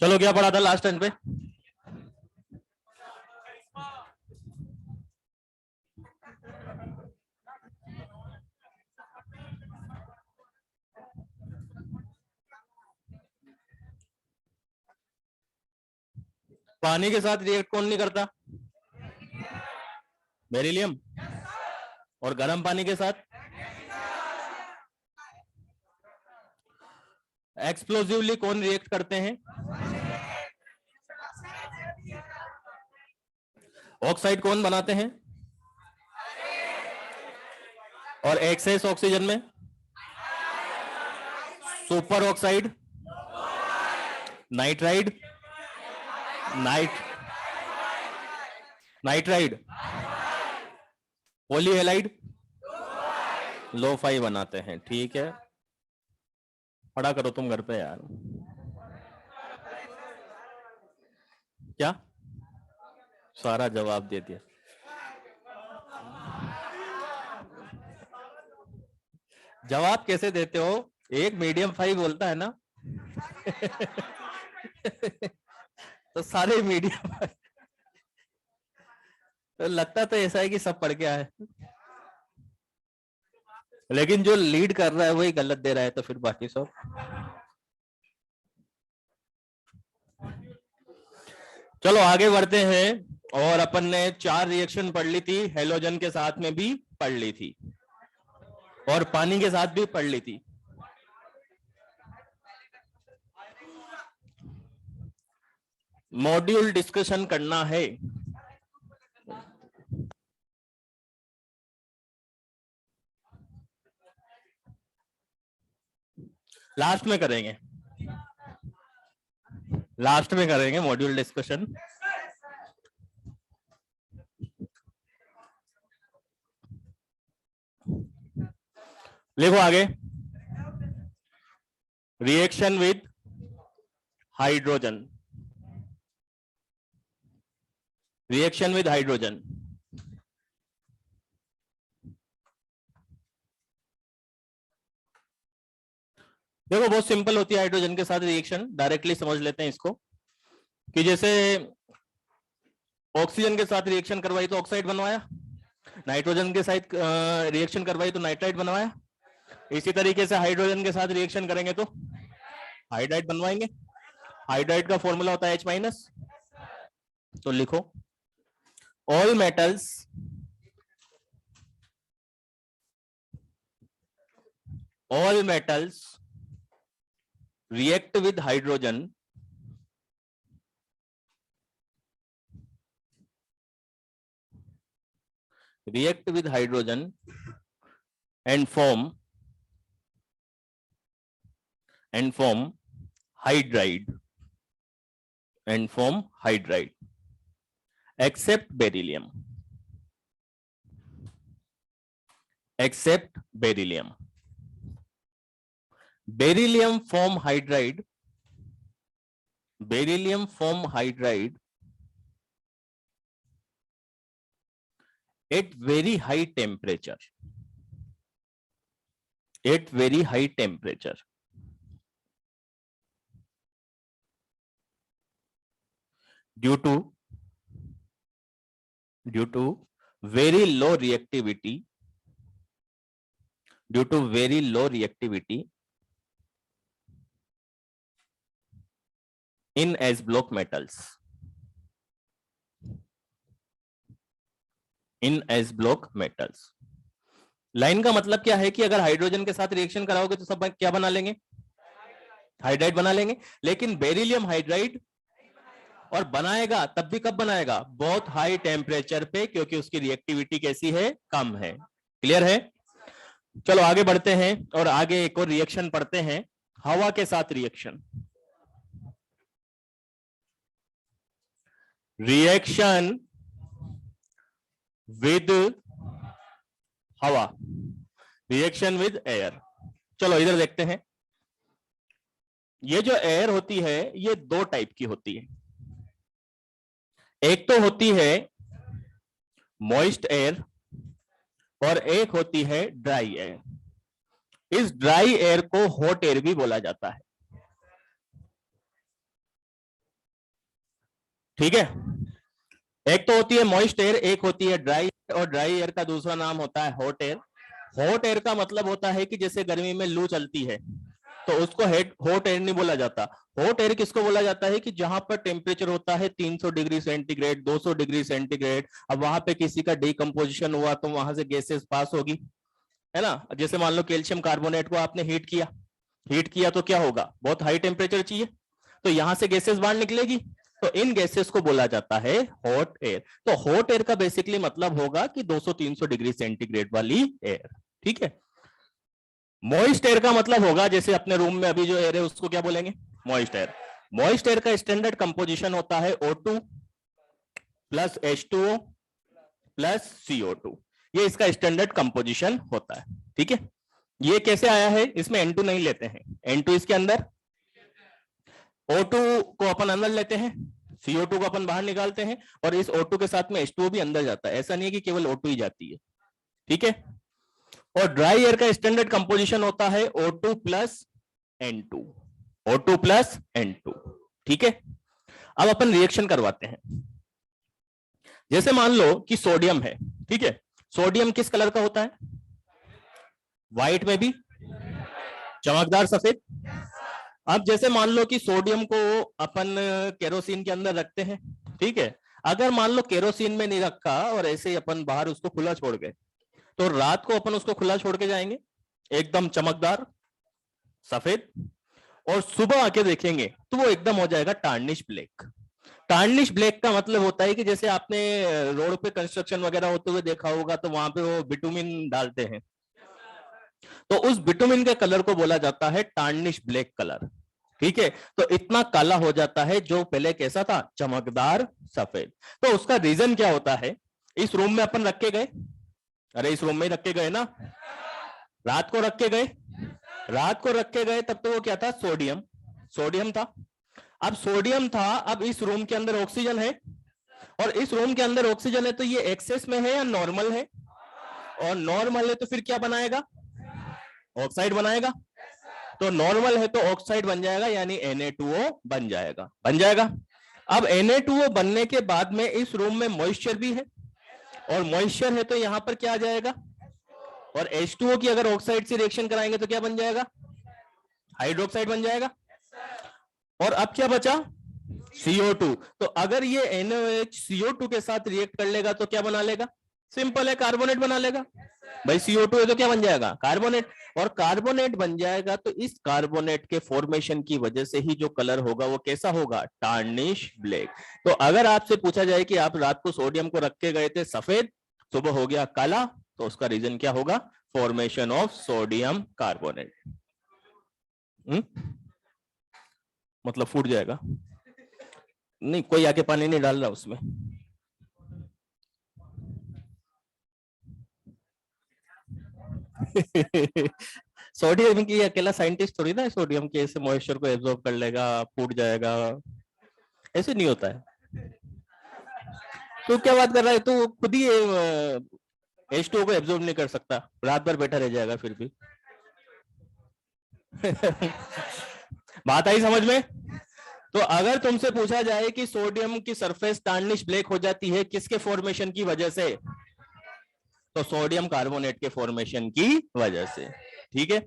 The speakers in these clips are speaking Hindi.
चलो, क्या पढ़ा था लास्ट टाइम पे? पानी के साथ रिएक्ट कौन नहीं करता? बेरिलियम। और गर्म पानी के साथ? एक्सप्लोजिवली कौन रिएक्ट करते हैं? ऑक्साइड कौन बनाते हैं? और एक्सेस ऑक्सीजन में? Superoxide, nitride, nitride, polyhalide, लोफाई बनाते हैं। ठीक है, पढ़ा करो तुम घर पे यार। क्या सारा जवाब दे दिया? जवाब कैसे देते हो? एक मीडियम 5 बोलता है ना। तो सारे मीडियम। तो लगता तो ऐसा है कि सब पढ़ के आए, लेकिन जो लीड कर रहा है वही गलत दे रहा है, तो फिर बाकी सब। चलो आगे बढ़ते हैं। और अपन ने 4 रिएक्शन पढ़ ली थी, हेलोजन के साथ में भी पढ़ ली थी और पानी के साथ भी पढ़ ली थी। मॉड्यूल डिस्कशन करना है। लास्ट में करेंगे, लास्ट में करेंगे मॉड्यूल डिस्कशन। लिखो आगे, reaction with hydrogen, reaction with hydrogen. देखो बहुत सिंपल होती है हाइड्रोजन के साथ रिएक्शन, डायरेक्टली समझ लेते हैं इसको। कि जैसे ऑक्सीजन के साथ रिएक्शन करवाई तो ऑक्साइड बनवाया, नाइट्रोजन के साथ रिएक्शन करवाई तो नाइट्राइड बनवाया। इसी तरीके से हाइड्रोजन के साथ रिएक्शन करेंगे तो हाइड्राइड बनवाएंगे। हाइड्राइड का फॉर्मूला होता है H-। तो लिखो, all metals react with hydrogen and form hydride except beryllium. Beryllium form hydride at very high temperature. Due to very low reactivity, in S block metals. In S block metals. Line का मतलब क्या है कि अगर हाइड्रोजन के साथ रिएक्शन कराओगे तो सब क्या बना लेंगे, हाइड्राइड बना लेंगे। लेकिन बेरिलियम हाइड्राइड और बनाएगा तब भी कब बनाएगा, बहुत हाई टेम्परेचर पे, क्योंकि उसकी रिएक्टिविटी कैसी है, कम है। क्लियर है। चलो आगे बढ़ते हैं और आगे एक और रिएक्शन पढ़ते हैं, हवा के साथ रिएक्शन। रिएक्शन विद हवा, रिएक्शन विद एयर। चलो इधर देखते हैं। ये जो एयर होती है ये दो टाइप की होती है। एक तो होती है मॉइस्ट एयर और एक होती है ड्राई एयर। इस ड्राई एयर को हॉट एयर भी बोला जाता है। ठीक है, एक तो होती है मॉइस्ट एयर, एक होती है ड्राई, और ड्राई एयर का दूसरा नाम होता है हॉट एयर। हॉट एयर का मतलब होता है कि जैसे गर्मी में लू चलती है तो उसको हॉट एयर नहीं बोला जाता। हॉट एयर किसको बोला जाता है कि जहां पर टेम्परेचर होता है 300 डिग्री सेंटीग्रेड, 200 डिग्री सेंटीग्रेड। अब वहां पे किसी का डिकम्पोजिशन हुआ तो वहां से गैसेस पास होगी, है ना। जैसे मान लो कैल्शियम कार्बोनेट को आपने हीट किया तो क्या होगा, बहुत हाई टेम्परेचर चाहिए, तो यहां से गैसेस बाहर निकलेगी, तो इन गैसेस को बोला जाता है हॉट एयर। तो हॉट एयर का बेसिकली मतलब होगा कि 200-300 डिग्री सेंटीग्रेड वाली एयर। ठीक है। मॉइस्ट एयर का मतलब होगा, जैसे अपने रूम में अभी जो एयर है उसको क्या बोलेंगे, मॉइस्ट एयर। मॉइस्ट एयर का स्टैंडर्ड कंपोजिशन होता है O2 plus H2O plus CO2। ये इसका स्टैंडर्ड कंपोजिशन होता है। ठीक है, ये कैसे आया है, इसमें N2 नहीं लेते हैं, N2 इसके अंदर, O2 को अपन अंदर लेते हैं, CO2 को अपन बाहर निकालते हैं, और इस O2 के साथ में H2O भी अंदर जाता है। ऐसा नहीं है कि केवल O2 ही जाती है। ठीक है, और ड्राई एयर का स्टैंडर्ड कंपोजिशन होता है O2 plus N2, O2 plus N2। ठीक है, अब अपन रिएक्शन करवाते हैं। जैसे मान लो कि सोडियम है, ठीक है, सोडियम किस कलर का होता है, व्हाइट में भी, चमकदार सफेद। अब जैसे मान लो कि सोडियम को अपन केरोसिन के अंदर रखते हैं, ठीक है, अगर मान लो केरोसिन में नहीं रखा और ऐसे ही अपन बाहर उसको खुला छोड़ गए, तो रात को अपन उसको खुला छोड़ के जाएंगे एकदम चमकदार सफेद, और सुबह आके देखेंगे तो वो एकदम हो जाएगा टार्निश ब्लैक। टार्निश ब्लैक का मतलब होता है कि जैसे आपने रोड पे कंस्ट्रक्शन वगैरह होते हुए देखा होगा तो वहां पे वो बिटुमिन डालते हैं, तो उस बिटुमिन के कलर को बोला जाता है टार्निश ब्लैक कलर। ठीक है, तो इतना काला हो जाता है जो पहले कैसा था, चमकदार सफेद। तो उसका रीजन क्या होता है, इस रूम में अपन रख के गए, अरे इस रूम में रख के गए ना, रात को रख के गए, रात को रख के गए, तब तो वो क्या था, सोडियम था। अब सोडियम था, अब इस रूम के अंदर ऑक्सीजन है, और इस रूम के अंदर ऑक्सीजन है, तो ये एक्सेस में है या नॉर्मल है, और नॉर्मल है तो फिर क्या बनाएगा, ऑक्साइड बनाएगा। तो नॉर्मल है तो ऑक्साइड बन जाएगा, यानी Na2O बन जाएगा। अब Na2O बनने के बाद में इस रूम में मॉइस्चर भी है, और मॉइस्चर है तो यहां पर क्या आ जाएगा, और H2O की अगर ऑक्साइड से रिएक्शन कराएंगे तो क्या बन जाएगा, हाइड्रोक्साइड बन जाएगा। और अब क्या बचा, CO2। तो अगर ये NaOH CO2 के साथ रिएक्ट कर लेगा तो क्या बना लेगा, सिंपल है, कार्बोनेट बना लेगा। भाई CO2 है तो क्या बन जाएगा, कार्बोनेट, और कार्बोनेट बन जाएगा तो इस कार्बोनेट के फॉर्मेशन की वजह से ही जो कलर होगा वो कैसा होगा, टार्निश ब्लैक। तो अगर आपसे पूछा जाए कि आप रात को सोडियम को रख के गए थे सफेद, सुबह हो गया काला, तो उसका रीजन क्या होगा, फॉर्मेशन ऑफ सोडियम कार्बोनेट। मतलब फूट जाएगा, नहीं कोई आके पानी नहीं डाल रहा उसमें। सोडियम की अकेला साइंटिस्ट थोड़ी ना, सोडियम के ऐसे मॉइस्चर को एब्जॉर्ब कर लेगा, फूट जाएगा, ऐसे नहीं होता है। तो क्या बात कर रहा है, तू खुद ही H2O को एब्जॉर्ब नहीं कर सकता, रात भर बैठा रह जाएगा फिर भी। बात आई समझ में। तो अगर तुमसे पूछा जाए कि सोडियम की सरफेस टार्निश ब्लैक हो जाती है किसके फॉर्मेशन की वजह से, तो सोडियम कार्बोनेट के फॉर्मेशन की वजह से। ठीक है,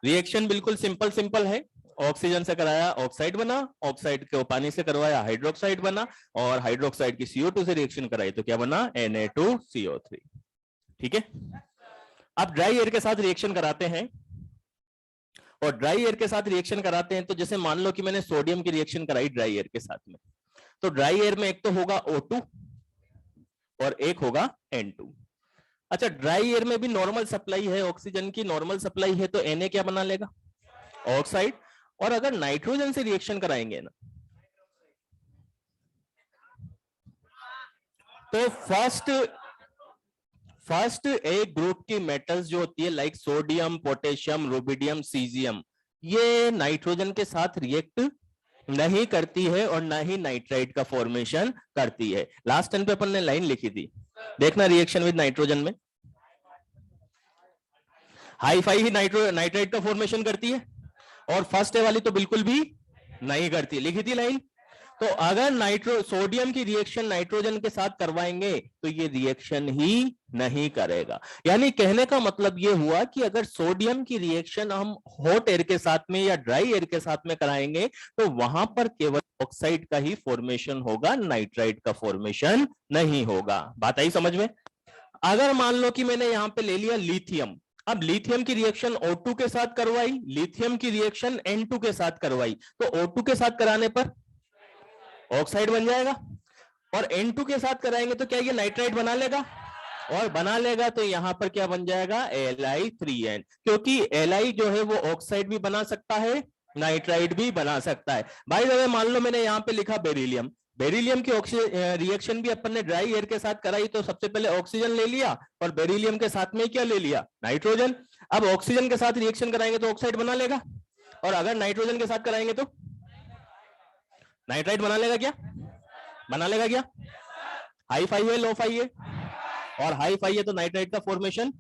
रिएक्शन बिल्कुल सिंपल है, ऑक्सीजन से कराया ऑक्साइड बना, ऑक्साइड को पानी से करवाया हाइड्रोक्साइड बना, और हाइड्रोक्साइड की CO2 से रिएक्शन कराई तो क्या बना, Na2CO3। ठीक है। अब ड्राई एयर के साथ रिएक्शन कराते हैं, और ड्राई एयर के साथ रिएक्शन कराते हैं तो जैसे मान लो कि मैंने सोडियम की रिएक्शन कराई ड्राई एयर के साथ में, तो ड्राई एयर में एक तो होगा O2 और एक होगा N2। अच्छा, ड्राई एयर में भी नॉर्मल सप्लाई है, ऑक्सीजन की नॉर्मल सप्लाई है, तो Na क्या बना लेगा, ऑक्साइड। और अगर नाइट्रोजन से रिएक्शन कराएंगे ना, तो फर्स्ट एक ग्रुप की मेटल्स जो होती है like sodium, potassium, rubidium, caesium, ये नाइट्रोजन के साथ रिएक्ट नहीं करती है और ना ही नाइट्राइट का फॉर्मेशन करती है। लास्ट टाइम पे अपन ने लाइन लिखी थी, देखना रिएक्शन विद नाइट्रोजन में हाई फाई ही नाइट्राइट का फॉर्मेशन करती है, और फर्स्ट वाली तो बिल्कुल भी नहीं करती, लिखी थी लाइन। तो अगर सोडियम की रिएक्शन नाइट्रोजन के साथ करवाएंगे तो ये रिएक्शन ही नहीं करेगा। यानी कहने का मतलब ये हुआ कि अगर सोडियम की रिएक्शन हम हॉट एयर के साथ में या ड्राई एयर के साथ में कराएंगे तो वहां पर केवल ऑक्साइड का ही फॉर्मेशन होगा, नाइट्राइट का फॉर्मेशन नहीं होगा। बात आई समझ में? अगर मान लो कि मैंने यहां पे ले लिया लिथियम, अब लिथियम की रिएक्शन O2 के साथ करवाई, लिथियम की रिएक्शन N2 के साथ करवाई, तो O2 के साथ कराने पर ऑक्साइड बन जाएगा, और N2 के साथ कराएंगे तो क्या ये नाइट्राइट बना लेगा, और बना लेगा तो यहां पर क्या बन जाएगा, Li3n, क्योंकि Li जो है वो ऑक्साइड भी बना सकता है, नाइट्राइट भी बना सकता है। भाई जब मान लो मैंने यहां पे लिखा बेरिलियम, बेरिलियम की रिएक्शन भी अपन ने ड्राई एयर के साथ कराई, तो सबसे पहले ऑक्सीजन ले लिया और बेरिलियम के साथ में क्या ले लिया, नाइट्रोजन। अब ऑक्सीजन के साथ रिएक्शन कराएंगे तो ऑक्साइड बना लेगा, और अगर नाइट्रोजन के साथ कराएंगे तो नाइट्राइट बना लेगा। क्या बना लेगा? क्या हाई फाई है, लो फाई है? और हाई फाई है तो नाइट्राइट का फॉर्मेशन,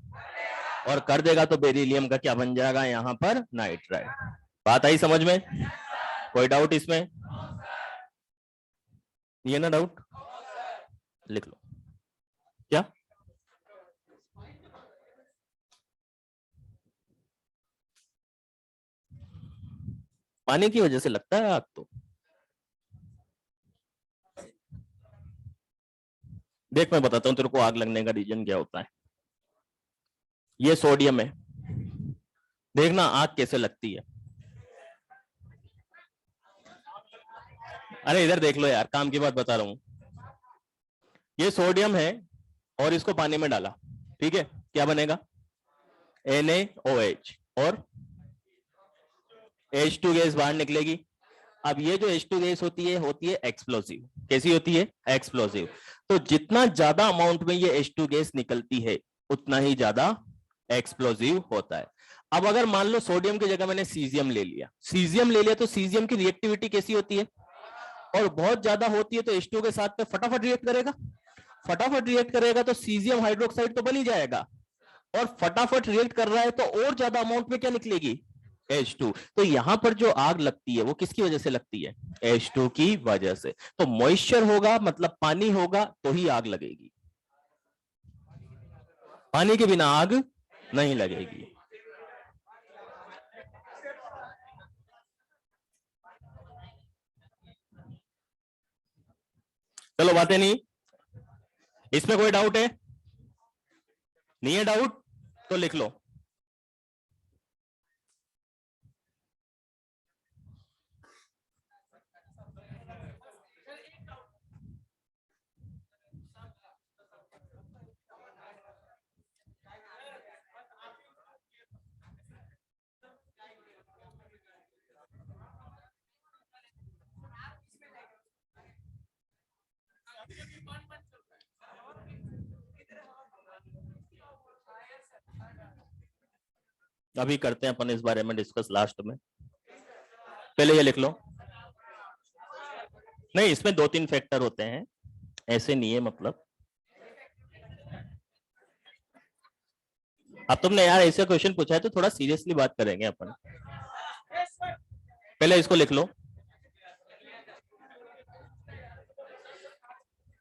और कर देगा तो बेरिलियम का क्या बन जाएगा यहां पर, नाइट्राइट। बात आई समझ में? कोई डाउट इसमें? ये ना डाउट, लिख लो। क्या पानी की वजह से लगता है आग? तो देख मैं बताता हूं तेरे को आग लगने का रीजन क्या होता है। ये सोडियम है, देखना आग कैसे लगती है। अरे इधर देख लो यार, काम की बात बता रहा हूं। ये सोडियम है और इसको पानी में डाला, ठीक है, क्या बनेगा, NaOH, और H2 गैस बाहर निकलेगी। अब ये जो H2 गैस होती है एक्सप्लोसिव। कैसी होती है? एक्सप्लोसिव। तो जितना ज्यादा अमाउंट में ये H2 गैस निकलती है उतना ही ज्यादा एक्सप्लोसिव होता है। अब अगर मान लो सोडियम की जगह मैंने सीजियम ले लिया, तो सीजियम की रिएक्टिविटी कैसी होती है, और बहुत ज्यादा होती है तो H2 के साथ में फटाफट रिएक्ट करेगा, फटाफट रिएक्ट करेगा तो सीजियम हाइड्रोक्साइड तो बन ही जाएगा, और फटाफट रिएक्ट कर रहा है तो और ज्यादा अमाउंट में क्या निकलेगी, H2। तो यहां पर जो आग लगती है वो किसकी वजह से लगती है, H2 की वजह से। तो मॉइस्चर होगा मतलब पानी होगा तो ही आग लगेगी, पानी के बिना आग नहीं लगेगी। चलो बातें नहीं, इसमें कोई डाउट है? नहीं है डाउट तो लिख लो। अभी करते हैं अपन इस बारे में डिस्कस लास्ट में, पहले ये लिख लो। नहीं, इसमें 2-3 फैक्टर होते हैं, ऐसे नहीं है मतलब। अब तुमने यार ऐसे क्वेश्चन पूछा है तो थोड़ा सीरियसली बात करेंगे अपन। पहले इसको लिख लो।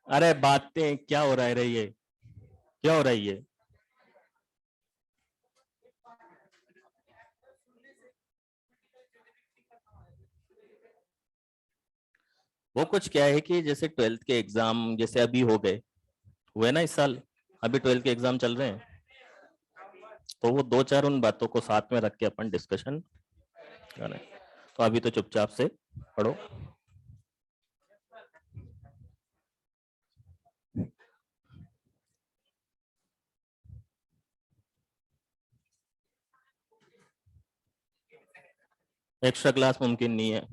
अरे बातें क्या हो रहा है रे, ये क्या हो रहा है ये? वो कुछ क्या है कि जैसे 12th के एग्जाम जैसे अभी हो गए हुए ना इस साल, अभी 12th के एग्जाम चल रहे हैं, तो वो दो चार उन बातों को साथ में रख के अपन डिस्कशन करें। तो अभी तो चुपचाप से पढ़ो। एक्स्ट्रा क्लास मुमकिन नहीं है।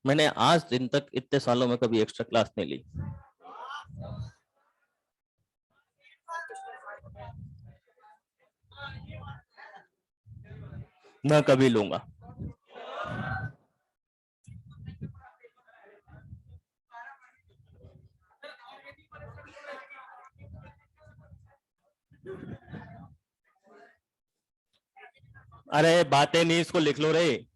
मैंने आज दिन तक इतने सालों में कभी एक्स्ट्रा क्लास नहीं ली। ना कभी लूंगा। अरे बातें नहीं, इसको लिख लो रे।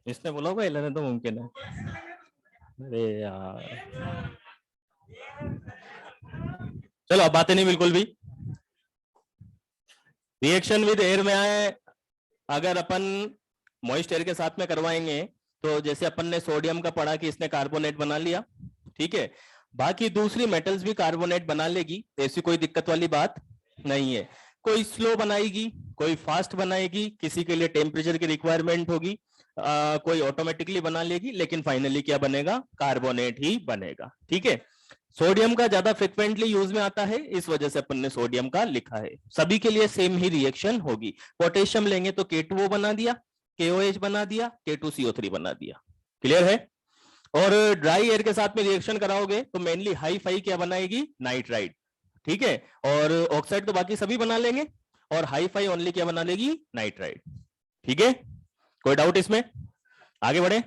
इसने बोला होगा 11 तो मुमकिन है। अरे यार, चलो अब बातें नहीं बिल्कुल भी। रिएक्शन विद एयर में आए, अगर अपन मॉइस्ट एयर के साथ में करवाएंगे तो जैसे अपन ने सोडियम का पढ़ा कि इसने कार्बोनेट बना लिया, ठीक है, बाकी दूसरी मेटल्स भी कार्बोनेट बना लेगी, ऐसी कोई दिक्कत वाली बात नहीं है। कोई स्लो बनाएगी, कोई फास्ट बनाएगी, किसी के लिए टेम्परेचर की रिक्वायरमेंट होगी, कोई ऑटोमेटिकली बना लेगी, लेकिन फाइनली क्या बनेगा, कार्बोनेट ही बनेगा। ठीक है, सोडियम का ज्यादा फ्रिक्वेंटली यूज में आता है, इस वजह से अपन ने सोडियम का लिखा है। सभी के लिए सेम ही रिएक्शन होगी। पोटेशियम लेंगे तो K2O बना दिया, KOH बना दिया, K2CO3 बना दिया। क्लियर है? और ड्राई एयर के साथ में रिएक्शन कराओगे तो मेनली हाई फाई क्या बनाएगी, नाइट्राइड। ठीक है, और ऑक्साइड तो बाकी सभी बना लेंगे, और हाई फाई ओनली क्या बना लेगी, नाइट्राइड। ठीक है, कोई डाउट इसमें? आगे बढ़े।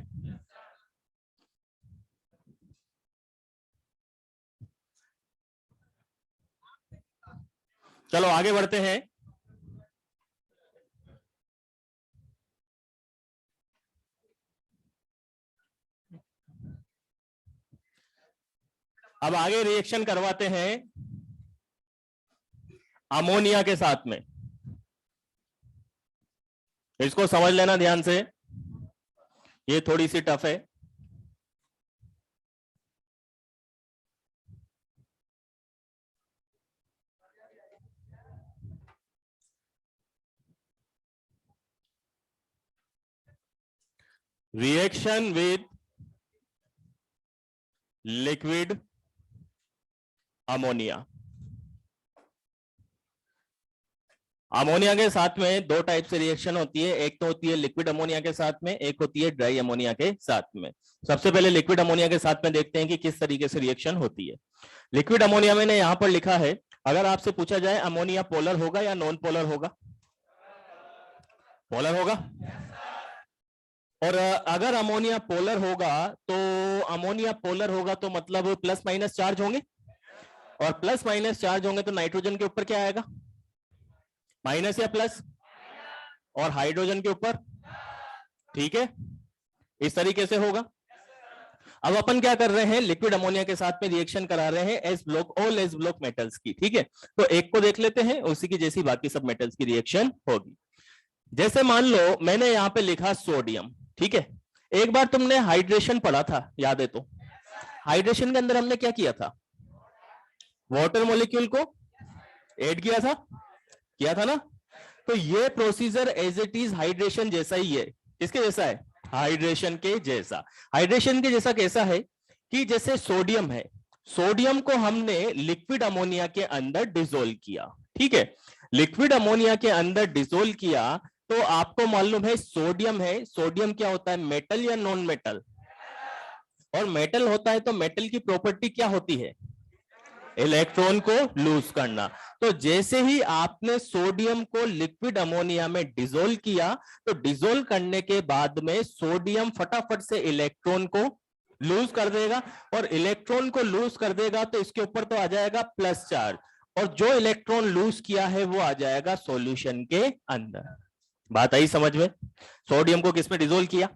चलो आगे बढ़ते हैं। अब आगे रिएक्शन करवाते हैं अमोनिया के साथ में। इसको समझ लेना ध्यान से, ये थोड़ी सी टफ है। Reaction with liquid ammonia. Ammonia के साथ में दो टाइप से रिएक्शन होती है, एक तो होती है लिक्विड अमोनिया के साथ में, एक होती है ड्राई अमोनिया के साथ में। सबसे पहले लिक्विड अमोनिया के साथ में देखते हैं कि किस तरीके से रिएक्शन होती है। लिक्विड अमोनिया मैंने यहां पर लिखा है, अगर आपसे पूछा जाए अमोनिया पोलर होगा या नॉन पोलर होगा? पोलर होगा। और अगर अमोनिया पोलर होगा तो अमोनिया पोलर होगा तो मतलब प्लस माइनस चार्ज होंगे, और प्लस माइनस चार्ज होंगे तो नाइट्रोजन के ऊपर क्या आएगा, माइनस या प्लस, और हाइड्रोजन के ऊपर। ठीक है, इस तरीके से होगा। अब अपन क्या कर रहे हैं, लिक्विड अमोनिया के साथ में रिएक्शन करा रहे हैं S block, all s block metals की। ठीक है, तो एक को देख लेते हैं, उसी की जैसी बाकी सब मेटल्स की रिएक्शन होगी। जैसे मान लो मैंने यहां पे लिखा सोडियम। ठीक है, एक बार तुमने हाइड्रेशन पढ़ा था, याद है तो? हाइड्रेशन के अंदर हमने क्या किया था, वाटर मॉलिक्यूल को ऐड किया था ना? तो ये procedure as it is hydration जैसा ही है। किसके जैसा है, हाइड्रेशन के जैसा। हाइड्रेशन के जैसा कैसा है कि जैसे सोडियम है, सोडियम को हमने लिक्विड अमोनिया के अंदर डिसोल्व किया। ठीक है, लिक्विड अमोनिया के अंदर डिसोल्व किया तो आपको मालूम है सोडियम है, सोडियम क्या होता है, मेटल या नॉन मेटल? और मेटल होता है तो मेटल की प्रॉपर्टी क्या होती है, इलेक्ट्रॉन को लूज करना। तो जैसे ही आपने सोडियम को लिक्विड अमोनिया में डिसोल्व किया, तो डिसोल्व करने के बाद में सोडियम फटाफट से इलेक्ट्रॉन को लूज कर देगा, और इलेक्ट्रॉन को लूज कर देगा तो इसके ऊपर तो आ जाएगा प्लस चार्ज, और जो इलेक्ट्रॉन लूज किया है वो आ जाएगा सॉल्यूशन के अंदर। बात आई समझ में? सोडियम को किसमें डिसोल्व किया?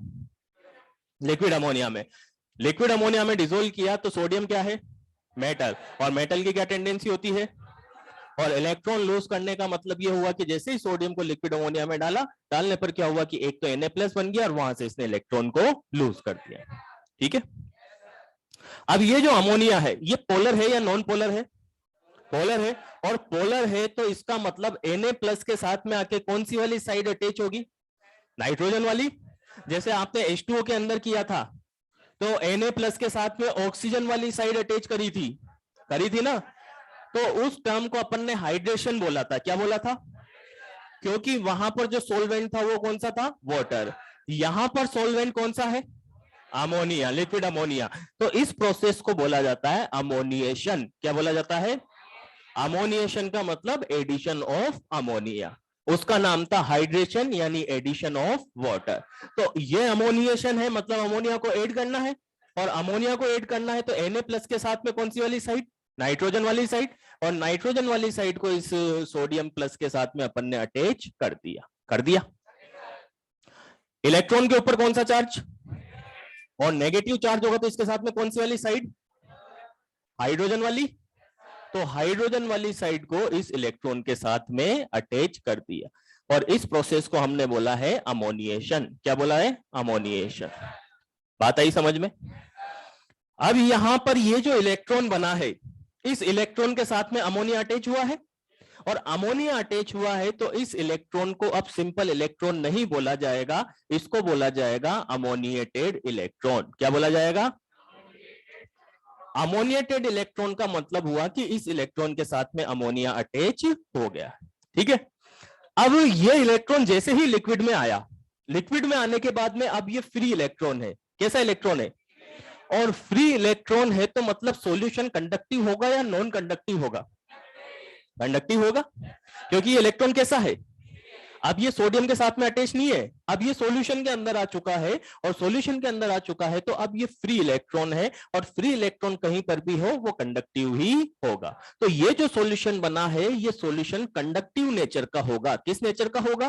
लिक्विड अमोनिया में। लिक्विड अमोनिया में डिसोल्व किया तो सोडियम क्या है? मेटल। और मेटल की क्या टेंडेंसी होती है? और इलेक्ट्रॉन लूज करने का मतलब ये हुआ कि जैसे ही सोडियम को लिक्विड अमोनिया में डाला, डालने पर क्या हुआ कि एक तो Na+ बन गया और वहां से इसने इलेक्ट्रॉन को लूज कर दिया। ठीक है। अब ये जो अमोनिया है ये पोलर है या नॉन पोलर है? पोलर है। और पोलर है तो इसका मतलब Na+ के साथ में आके कौन सी वाली साइड अटैच होगी? नाइट्रोजन वाली। जैसे आपने H2O के अंदर किया था तो Na+ के साथ में ऑक्सीजन वाली साइड अटैच करी थी ना। तो उस टर्म को अपन ने हाइड्रेशन बोला था। क्या बोला था? क्योंकि वहां पर जो सोलवेंट था वो कौन सा था? वाटर। यहां पर सोलवेंट कौन सा है? Ammonia, liquid ammonia. तो इस प्रोसेस को बोला जाता है अमोनिएशन। क्या बोला जाता है? अमोनिएशन का मतलब एडिशन ऑफ अमोनिया। उसका नाम था हाइड्रेशन यानी एडिशन ऑफ वाटर। तो ये अमोनिएशन है, मतलब अमोनिया को ऐड करना है। और अमोनिया को ऐड करना है तो Na+ के साथ में कौन सी वाली साइड? नाइट्रोजन वाली साइड। और नाइट्रोजन वाली साइड को इस सोडियम प्लस के साथ में अपन ने अटैच कर दिया। इलेक्ट्रॉन के ऊपर कौन सा चार्ज? और नेगेटिव चार्ज होगा तो इसके साथ में कौन सी वाली साइड? हाइड्रोजन वाली। तो हाइड्रोजन वाली साइड को इस इलेक्ट्रॉन के साथ में अटैच कर दिया। और इस प्रोसेस को हमने बोला है अमोनिएशन। क्या बोला है? अमोनिएशन। बात आई समझ में? अब यहां पर ये जो इलेक्ट्रॉन बना है, इस इलेक्ट्रॉन के साथ में अमोनिया अटैच हुआ है। और अमोनिया अटैच हुआ है तो इस इलेक्ट्रॉन को अब सिंपल इलेक्ट्रॉन नहीं बोला जाएगा, इसको बोला जाएगा अमोनिएटेड इलेक्ट्रॉन। क्या बोला जाएगा? अमोनिएटेड इलेक्ट्रॉन का मतलब हुआ कि इस इलेक्ट्रॉन के साथ में अमोनिया अटैच हो गया। ठीक है। अब ये इलेक्ट्रॉन जैसे ही लिक्विड में आया, लिक्विड में आने के बाद में अब ये फ्री इलेक्ट्रॉन है। कैसा इलेक्ट्रॉन है? और फ्री इलेक्ट्रॉन है तो मतलब सॉल्यूशन कंडक्टिव होगा या नॉन कंडक्टिव होगा? कंडक्टिव होगा, क्योंकि ये इलेक्ट्रॉन कैसा है? अब ये सोडियम के साथ में अटैच नहीं है, अब ये सॉल्यूशन के अंदर आ चुका है। और सॉल्यूशन के अंदर आ चुका है तो अब ये फ्री इलेक्ट्रॉन है। और फ्री इलेक्ट्रॉन कहीं पर भी हो वो कंडक्टिव ही होगा। तो ये जो सॉल्यूशन बना है ये सॉल्यूशन कंडक्टिव नेचर का होगा। किस नेचर का होगा?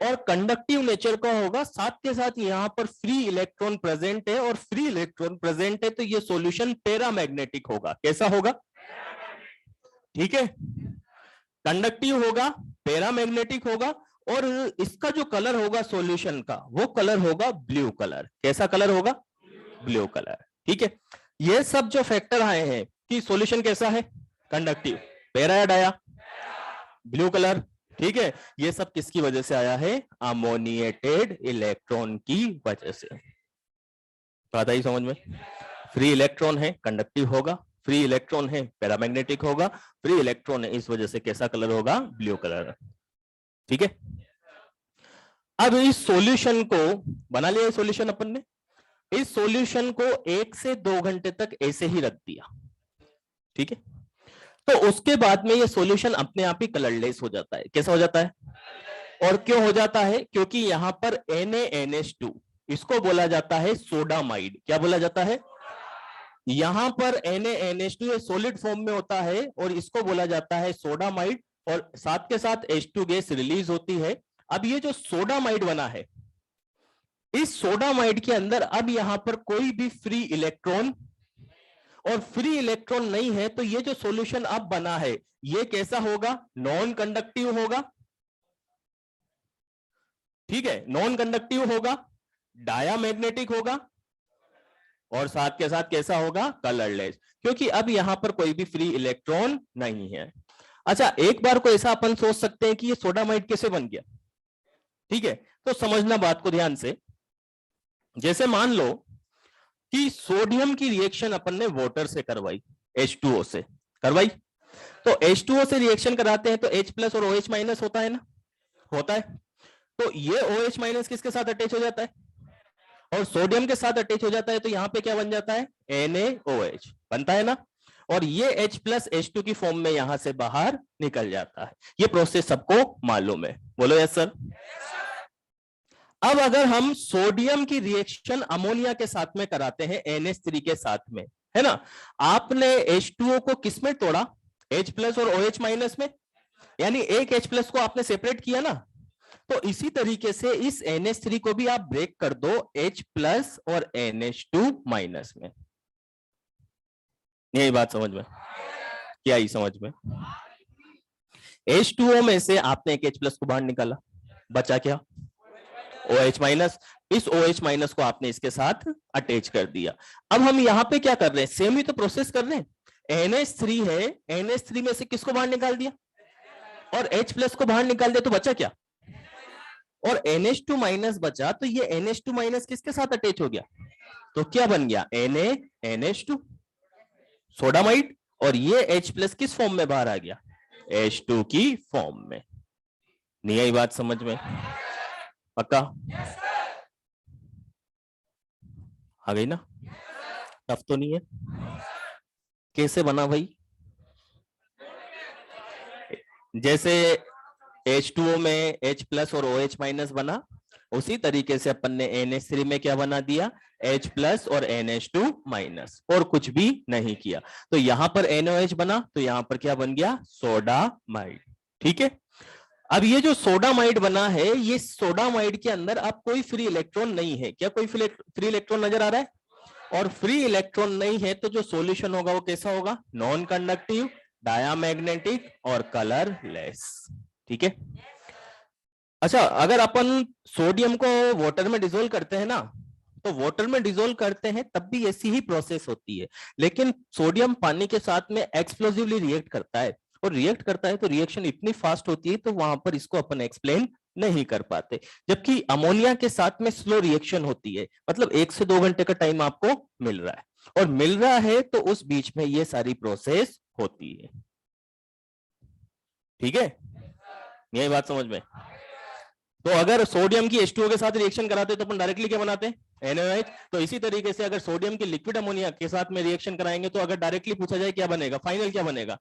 और कंडक्टिव नेचर का होगा। साथ के साथ यहां पर फ्री इलेक्ट्रॉन प्रेजेंट है, और फ्री इलेक्ट्रॉन प्रेजेंट है तो ये सॉल्यूशन पैरामैग्नेटिक होगा। कैसा होगा? ठीक है। कंडक्टिव होगा, पैरामैग्नेटिक होगा। और इसका जो कलर होगा सॉल्यूशन का, वो कलर होगा ब्लू कलर। कैसा कलर होगा? Blue colour. ठीक है। ये सब जो फैक्टर आए हैं कि सॉल्यूशन कैसा है? कंडक्टिव। पैरा या डाया? Blue colour. ठीक है। ये सब किसकी वजह से आया है? अमोनिएटेड इलेक्ट्रॉन की वजह से। बात आई समझ में? फ्री इलेक्ट्रॉन है, कंडक्टिव होगा। फ्री इलेक्ट्रॉन है, पैरामैग्नेटिक होगा। फ्री इलेक्ट्रॉन है, इस वजह से कैसा कलर होगा? Blue colour. ठीक है। अब इस सॉल्यूशन को बना लिया, सॉल्यूशन अपन ने। इस सॉल्यूशन को 1 से 2 घंटे तक ऐसे ही रख दिया। ठीक है। तो उसके बाद में ये सॉल्यूशन अपने आप ही कलरलेस हो जाता है। कैसा हो जाता है? और क्यों हो जाता है? क्योंकि यहां पर NaNH2, इसको बोला जाता है सोडामाइड। क्या बोला जाता है? यहां पर NaNH2 सॉलिड फॉर्म में होता है और इसको बोला जाता है सोडामाइड। और साथ के साथ H2 गैस रिलीज होती है। अब ये जो सोडामाइड बना है, इस सोडामाइड के अंदर अब यहां पर कोई भी फ्री इलेक्ट्रॉन और फ्री इलेक्ट्रॉन नहीं है। तो ये जो सॉल्यूशन अब बना है ये कैसा होगा? नॉन कंडक्टिव होगा। ठीक है, नॉन कंडक्टिव होगा, डायामैग्नेटिक होगा, और साथ के साथ कैसा होगा? कलरलेस, क्योंकि अब यहां पर कोई भी फ्री इलेक्ट्रॉन नहीं है। अच्छा, एक बार को ऐसा अपन सोच सकते हैं कि ये सोडामाइड कैसे बन गया। ठीक है, तो समझना बात को ध्यान से। जैसे मान लो कि सोडियम की रिएक्शन अपन ने वाटर से करवाई, H2O से करवाई। तो H2O से रिएक्शन कराते हैं तो H+ और OH- होता है ना, होता है। तो ये OH- किसके साथ अटैच हो जाता है? और सोडियम के साथ अटैच हो जाता है। तो यहां पे क्या बन जाता है? NaOH बनता है ना। और ये H+ H2 की फॉर्म में यहां से बाहर निकल जाता है। ये प्रोसेस सबको मालूम है? बोलो यस सर। अब अगर हम सोडियम की रिएक्शन अमोनिया के साथ में कराते हैं NH3 के साथ में, है ना। आपने H2O को किस में तोड़ा? H+ और OH- में। यानी एक H+ को आपने सेपरेट किया ना। तो इसी तरीके से इस NH3 को भी आप ब्रेक कर दो H प्लस और NH2 माइनस में। यही बात समझ में क्या आई? समझ में H2O में से आपने एक H प्लस को बाहर निकाला, बचा क्या? OH minus. इस OH माइनस को आपने इसके साथ अटैच कर दिया। अब हम यहां पे क्या कर रहे हैं? सेम ही तो प्रोसेस कर रहे हैं। NH3 है, NH3 में से किसको बाहर निकाल दिया और H प्लस को बाहर निकाल दिया, तो बचा क्या? और NH2 माइनस बचा, तो ये NH2 माइनस किसके साथ अटैच हो गया? तो क्या बन गया? NaNH2 sodamide. और ये H प्लस किस फॉर्म में बाहर आ गया? H2 की फॉर्म में। नहीं आई बात समझ में? पक्का? आ गई ना? टफ तो नहीं है? कैसे बना भाई? जैसे H2O में H प्लस और OH माइनस बना, उसी तरीके से अपन ने NH3 में क्या बना दिया? H प्लस और NH2 माइनस, और कुछ भी नहीं किया। तो यहां पर NOH बना, तो यहां पर क्या बन गया? सोडामाइड। ठीक है। अब ये जो सोडामाइड बना है, ये सोडामाइड के अंदर अब कोई फ्री इलेक्ट्रॉन नहीं है। क्या कोई फ्री इलेक्ट्रॉन नजर आ रहा है? और फ्री इलेक्ट्रॉन नहीं है तो जो सॉल्यूशन होगा वो कैसा होगा? नॉन कंडक्टिव, डायामैग्नेटिक और कलरलेस। ठीक है। अच्छा, अगर अपन सोडियम को वाटर में डिसोल्व करते हैं ना, तो वाटर में डिसोल्व करते हैं तब भी ऐसी ही प्रोसेस होती है, लेकिन सोडियम पानी के साथ में एक्सप्लोसिवली रिएक्ट करता है, और रिएक्ट करता है तो रिएक्शन इतनी फास्ट होती है तो वहां पर इसको अपन एक्सप्लेन नहीं कर पाते। जबकि अमोनिया के साथ में स्लो रिएक्शन होती है, मतलब 1 से 2 घंटे का टाइम आपको मिल रहा है, और मिल रहा है तो उस बीच में ये सारी प्रोसेस होती है। ठीक है, यही बात समझ में? तो अगर सोडियम की H2O के साथ रिएक्शन कराते तो अपन डायरेक्टली क्या बनाते हैं? NaOH। तो इसी तरीके से अगर सोडियम की लिक्विड अमोनिया के साथ में रिएक्शन कराएंगे तो अगर डायरेक्टली पूछा जाए क्या बनेगा, फाइनल क्या बनेगा,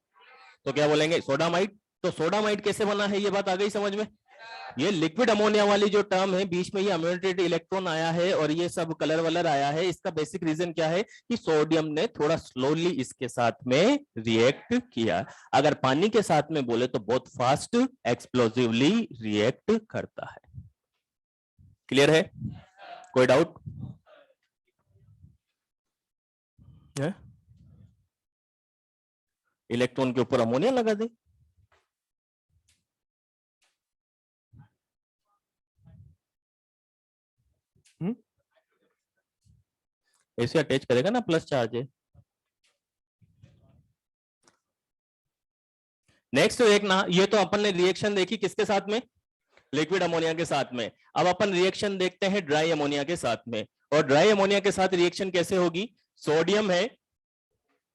तो क्या बोलेंगे? सोडामाइड। तो सोडामाइड कैसे बना है, ये बात आ गई समझ में? ये लिक्विड अमोनिया वाली जो टर्म है, बीच में ये अम्यूटेटेड इलेक्ट्रॉन आया है और ये सब कलर वलर आया है, इसका बेसिक रीजन क्या है कि सोडियम ने थोड़ा स्लोली इसके साथ में रिएक्ट किया। अगर पानी के साथ में बोले तो बहुत फास्ट एक्सप्लोसिवली रिएक्ट करता है। क्लियर है? कोई डाउट है? इलेक्ट्रॉन के ऊपर अमोनिया लगा दे, ऐसे अटैच करेगा ना, प्लस चार्ज है। नेक्स्ट एक ना, ये तो अपन ने रिएक्शन देखी किसके साथ में? लिक्विड अमोनिया के साथ में। अब अपन रिएक्शन देखते हैं ड्राई अमोनिया के साथ में। और ड्राई अमोनिया के साथ रिएक्शन कैसे होगी? सोडियम है,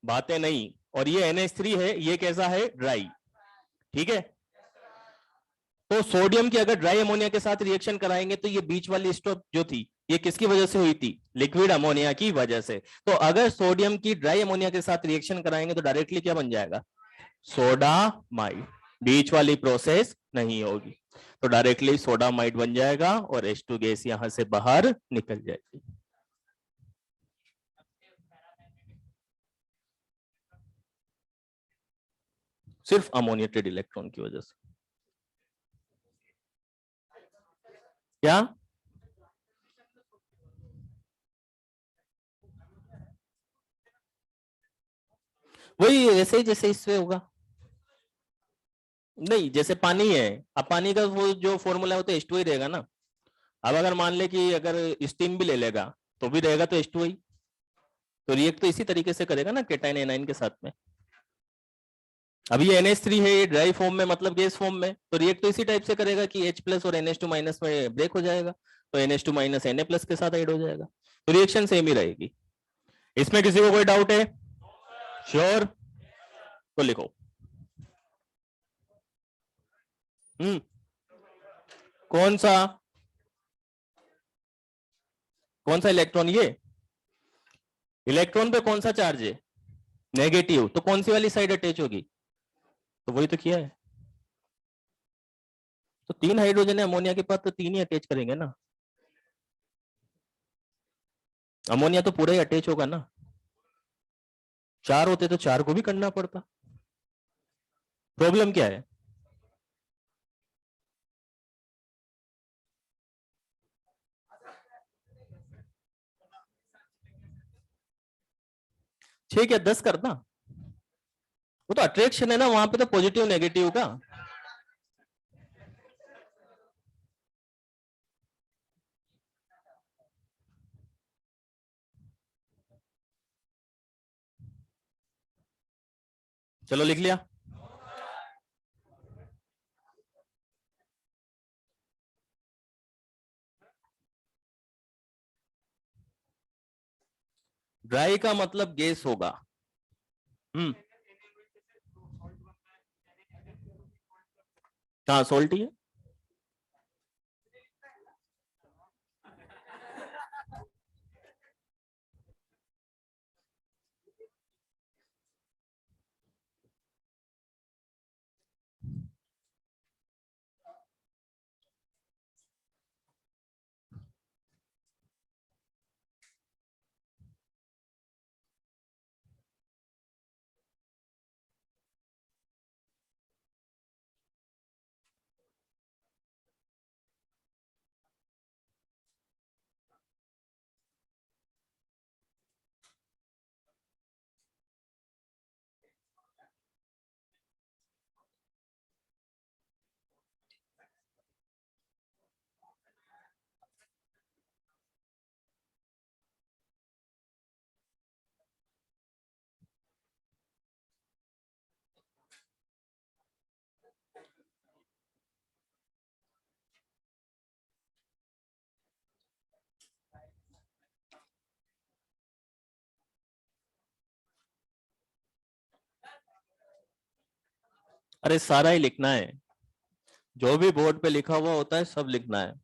बातें नहीं, और ये NH3 है, ये कैसा है? ड्राई। ठीक है। तो सोडियम की अगर ड्राई अमोनिया के साथ रिएक्शन कराएंगे तो ये बीच वाली स्टॉप जो थी, ये किसकी वजह से हुई थी? लिक्विड अमोनिया की वजह से। तो अगर सोडियम की ड्राई अमोनिया के साथ रिएक्शन कराएंगे तो डायरेक्टली क्या बन जाएगा? सोडामाइड। बीच वाली प्रोसेस नहीं होगी, तो डायरेक्टली सोडामाइड बन जाएगा और H2 गैस यहां से बाहर निकल जाएगी। सिर्फ अमोनिएटेड इलेक्ट्रॉन की वजह से। क्या? वही ऐसे ही जैसे इससे होगा। नहीं, जैसे पानी है, अब पानी का वो जो फॉर्मूला है वो तो H2 ही रहेगा ना। अब अगर मान ले कि अगर स्टीम भी ले लेगा तो भी रहेगा तो H2 ही। तो रिएक्ट तो इसी तरीके से करेगा ना केटाइन एनाइन के साथ में। अभी ये NH3 है, ये ड्राई फॉर्म में, मतलब गैस फॉर्म में, तो रिएक्ट तो इसी टाइप से करेगा कि H प्लस और NH2 माइनस में ब्रेक हो जाएगा, तो NH2 माइनस Na प्लस के साथ ऐड हो जाएगा, तो रिएक्शन सेम ही रहेगी। इसमें किसी को कोई डाउट है? श्योर? तो लिखो। कौन सा? कौन सा इलेक्ट्रॉन? ये इलेक्ट्रॉन पे कौन सा चार्ज है? नेगेटिव, तो कौन सी वाली साइड अटैच होगी? तो वही तो किया है। तो 3 हाइड्रोजन है अमोनिया के पास, तो 3 ही अटैच करेंगे ना। अमोनिया तो पूरा ही अटैच होगा ना। 4 होते तो 4 को भी करना पड़ता। प्रॉब्लम क्या है? 6 या 10 करना, वो तो अट्रैक्शन है ना, वहां पे तो पॉजिटिव नेगेटिव का। चलो लिख लिया। ड्राई का मतलब गैस होगा। हाँ सोल्टी है। अरे सारा ही लिखना है, जो भी बोर्ड पे लिखा हुआ होता है सब लिखना है।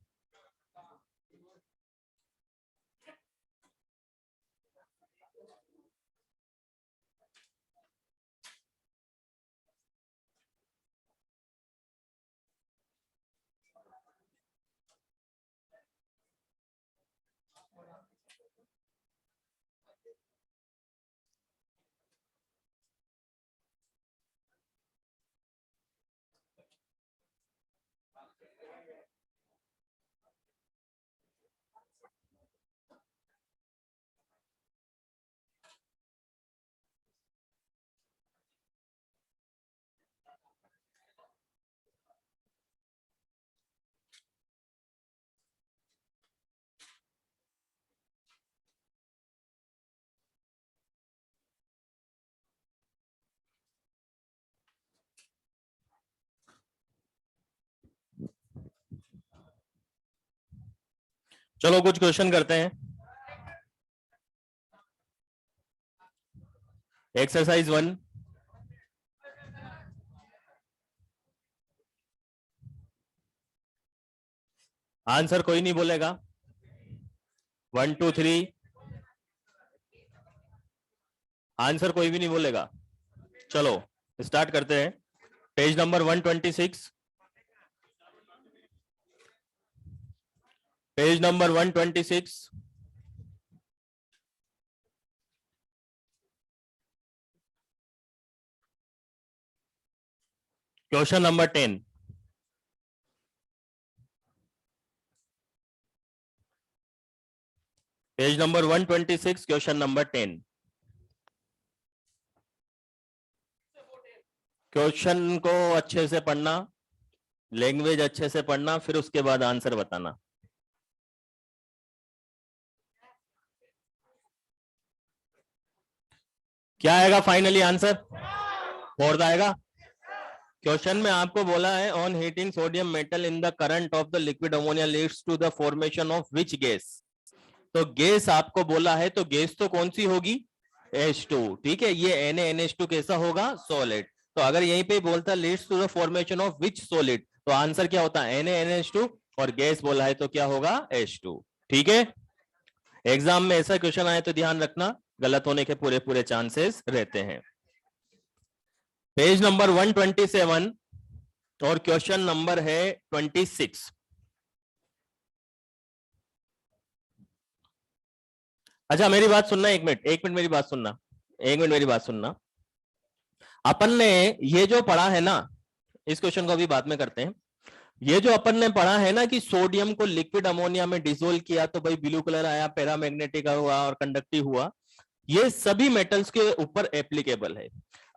चलो कुछ क्वेश्चन करते हैं। एक्सरसाइज 1, आंसर कोई नहीं बोलेगा। 1 2 3, आंसर कोई भी नहीं बोलेगा। चलो स्टार्ट करते हैं। Page number 126, page number 126, question number 10। Page number 126, question number 10। Question को अच्छे से पढ़ना, लैंग्वेज अच्छे से पढ़ना, फिर उसके बाद आंसर बताना। क्या आएगा फाइनली आंसर? फोर्थ आएगा। क्वेश्चन में आपको बोला है on heating sodium metal in the current of the liquid ammonia leads to the formation of which gas. तो गैस आपको बोला है, तो गैस तो कौन सी होगी? H2। ठीक है, ये NaNH2 कैसा होगा? सॉलिड। तो अगर यहीं पे बोलता leads to the formation of which solid, तो आंसर क्या होता है? NaNH2। और गैस बोला है तो क्या होगा? H2। ठीक है, एग्जाम में ऐसा क्वेश्चन आए तो ध्यान रखना, गलत होने के पूरे पूरे चांसेस रहते हैं। पेज नंबर 127 और क्वेश्चन नंबर है 26। अच्छा मेरी बात सुनना, एक मिनट, एक मिनट मेरी बात सुनना, एक मिनट मेरी बात सुनना। अपन ने ये जो पढ़ा है ना, इस क्वेश्चन को अभी बाद में करते हैं। ये जो अपन ने पढ़ा है ना कि सोडियम को लिक्विड अमोनिया में डिसोल्व किया तो भाई ब्लू कलर आया, पैरामैग्नेटिक हुआ और कंडक्टिव हुआ। ये सभी मेटल्स के ऊपर एप्लीकेबल है।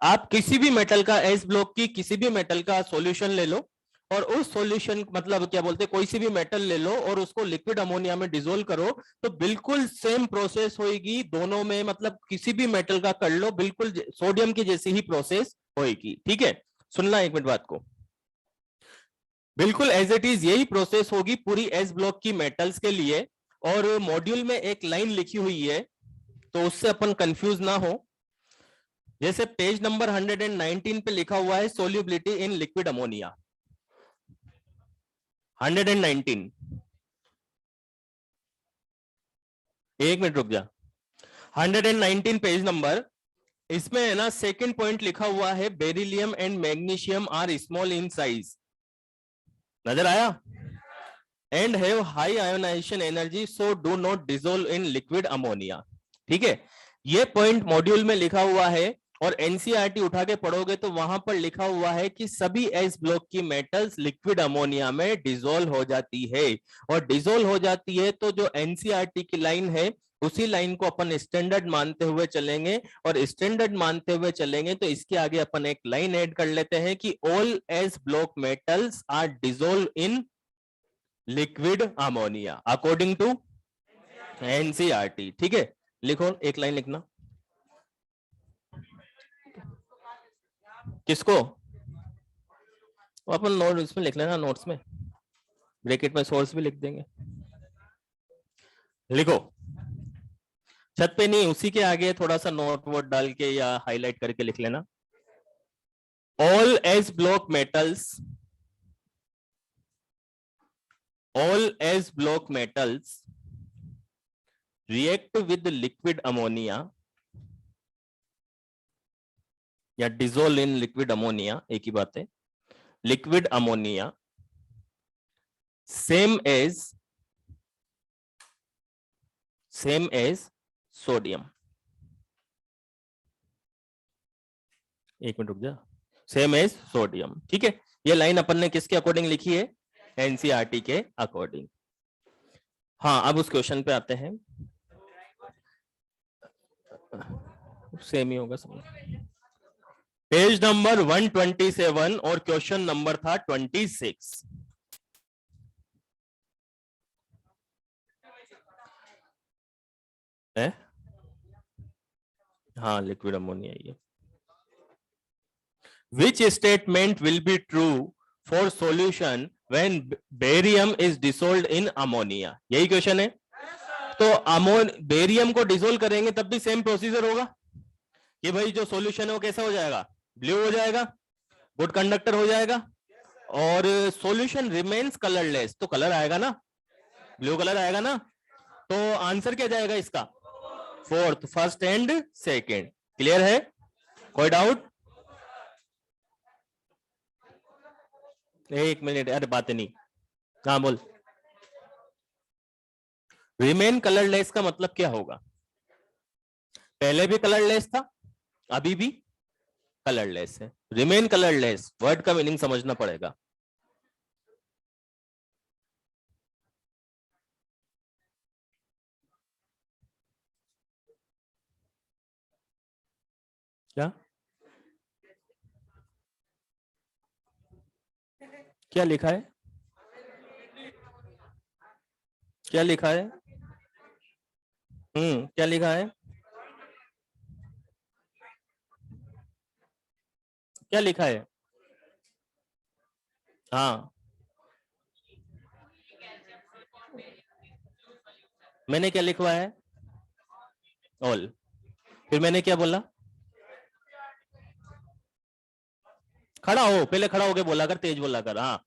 आप किसी भी मेटल का, एस ब्लॉक की किसी भी मेटल का सॉल्यूशन ले लो और उस सॉल्यूशन मतलब क्या बोलते हैं, कोई सी भी मेटल ले लो और उसको लिक्विड अमोनिया में डिसोल्व करो तो बिल्कुल सेम प्रोसेस होगी दोनों में। मतलब किसी भी मेटल का कर लो, बिल्कुल सोडियम की जैसी ही प्रोसेस होगी। ठीक है, सुनना एक मिनट बात को, बिल्कुल एज इट इज यही प्रोसेस होगी पूरी एस ब्लॉक की मेटल्स के लिए। और मॉड्यूल में एक लाइन लिखी हुई है तो उससे अपन कंफ्यूज ना हो। जैसे पेज नंबर 119 पे लिखा हुआ है सोल्यूबिलिटी इन लिक्विड अमोनिया, 119, एक मिनट रुक जा, 119 पेज नंबर, इसमें है ना सेकंड पॉइंट लिखा हुआ है beryllium and magnesium are small in size, नजर आया? And have high ionization energy so do not dissolve in liquid ammonia. ठीक है, ये पॉइंट मॉड्यूल में लिखा हुआ है और एनसीईआरटी उठा के पढ़ोगे तो वहां पर लिखा हुआ है कि सभी एस ब्लॉक की मेटल्स लिक्विड अमोनिया में डिसोल्व हो जाती है। और डिसोल्व हो जाती है तो जो एनसीईआरटी की लाइन है उसी लाइन को अपन स्टैंडर्ड मानते हुए चलेंगे। और स्टैंडर्ड मानते हुए चलेंगे तो इसके आगे अपन एक लाइन ऐड कर लेते हैं कि all s block metals are dissolve in liquid ammonia according to NCERT. ठीक है, लिखो, एक लाइन लिखना। किसको? अपन नोट इसमें लिख लेना, नोट्स में ब्रैकेट में सोर्स भी लिख देंगे। लिखो, छत पे नहीं, उसी के आगे थोड़ा सा नोट वोट डाल के या हाईलाइट करके लिख लेना। All s block metals, all as block metals react with liquid ammonia या dissolve in liquid ammonia, एक ही बात है, liquid ammonia same as sodium। एक मिनट रुक जा, सेम एज सोडियम। ठीक है, ये लाइन अपन ने किसके अकॉर्डिंग लिखी है? एनसीईआरटी के अकॉर्डिंग। हाँ, अब उस क्वेश्चन पे आते हैं, सेम ही होगा सब। पेज नंबर 127 और क्वेश्चन नंबर था 26। है? हाँ, लिक्विड अमोनिया ये। Which statement will be true for solution when barium is dissolved in ammonia? यही क्वेश्चन है। तो बेरियम को डिसोल्व करेंगे तब भी सेम प्रोसीजर होगा कि भाई जो सॉल्यूशन है वो कैसा हो जाएगा? ब्लू हो जाएगा, गुड कंडक्टर हो जाएगा। और सॉल्यूशन रिमेन्स कलरलेस, तो कलर आएगा ना, ब्लू कलर आएगा ना। तो आंसर क्या जाएगा इसका? Fourth, first and second. Clear है? कोई डाउट? एक मिनट, अरे बातें नहीं, हाँ बोल। रिमेन कलरलेस का मतलब क्या होगा? पहले भी कलरलेस था, अभी भी कलरलेस है। रिमेन कलरलेस वर्ड का मीनिंग समझना पड़ेगा। क्या क्या लिखा है? क्या लिखा है? क्या लिखा है? क्या लिखा है? हाँ, मैंने क्या लिखवा है? ऑल। फिर मैंने क्या बोला? खड़ा हो, पहले खड़ा होके बोला कर, तेज बोला कर। हाँ,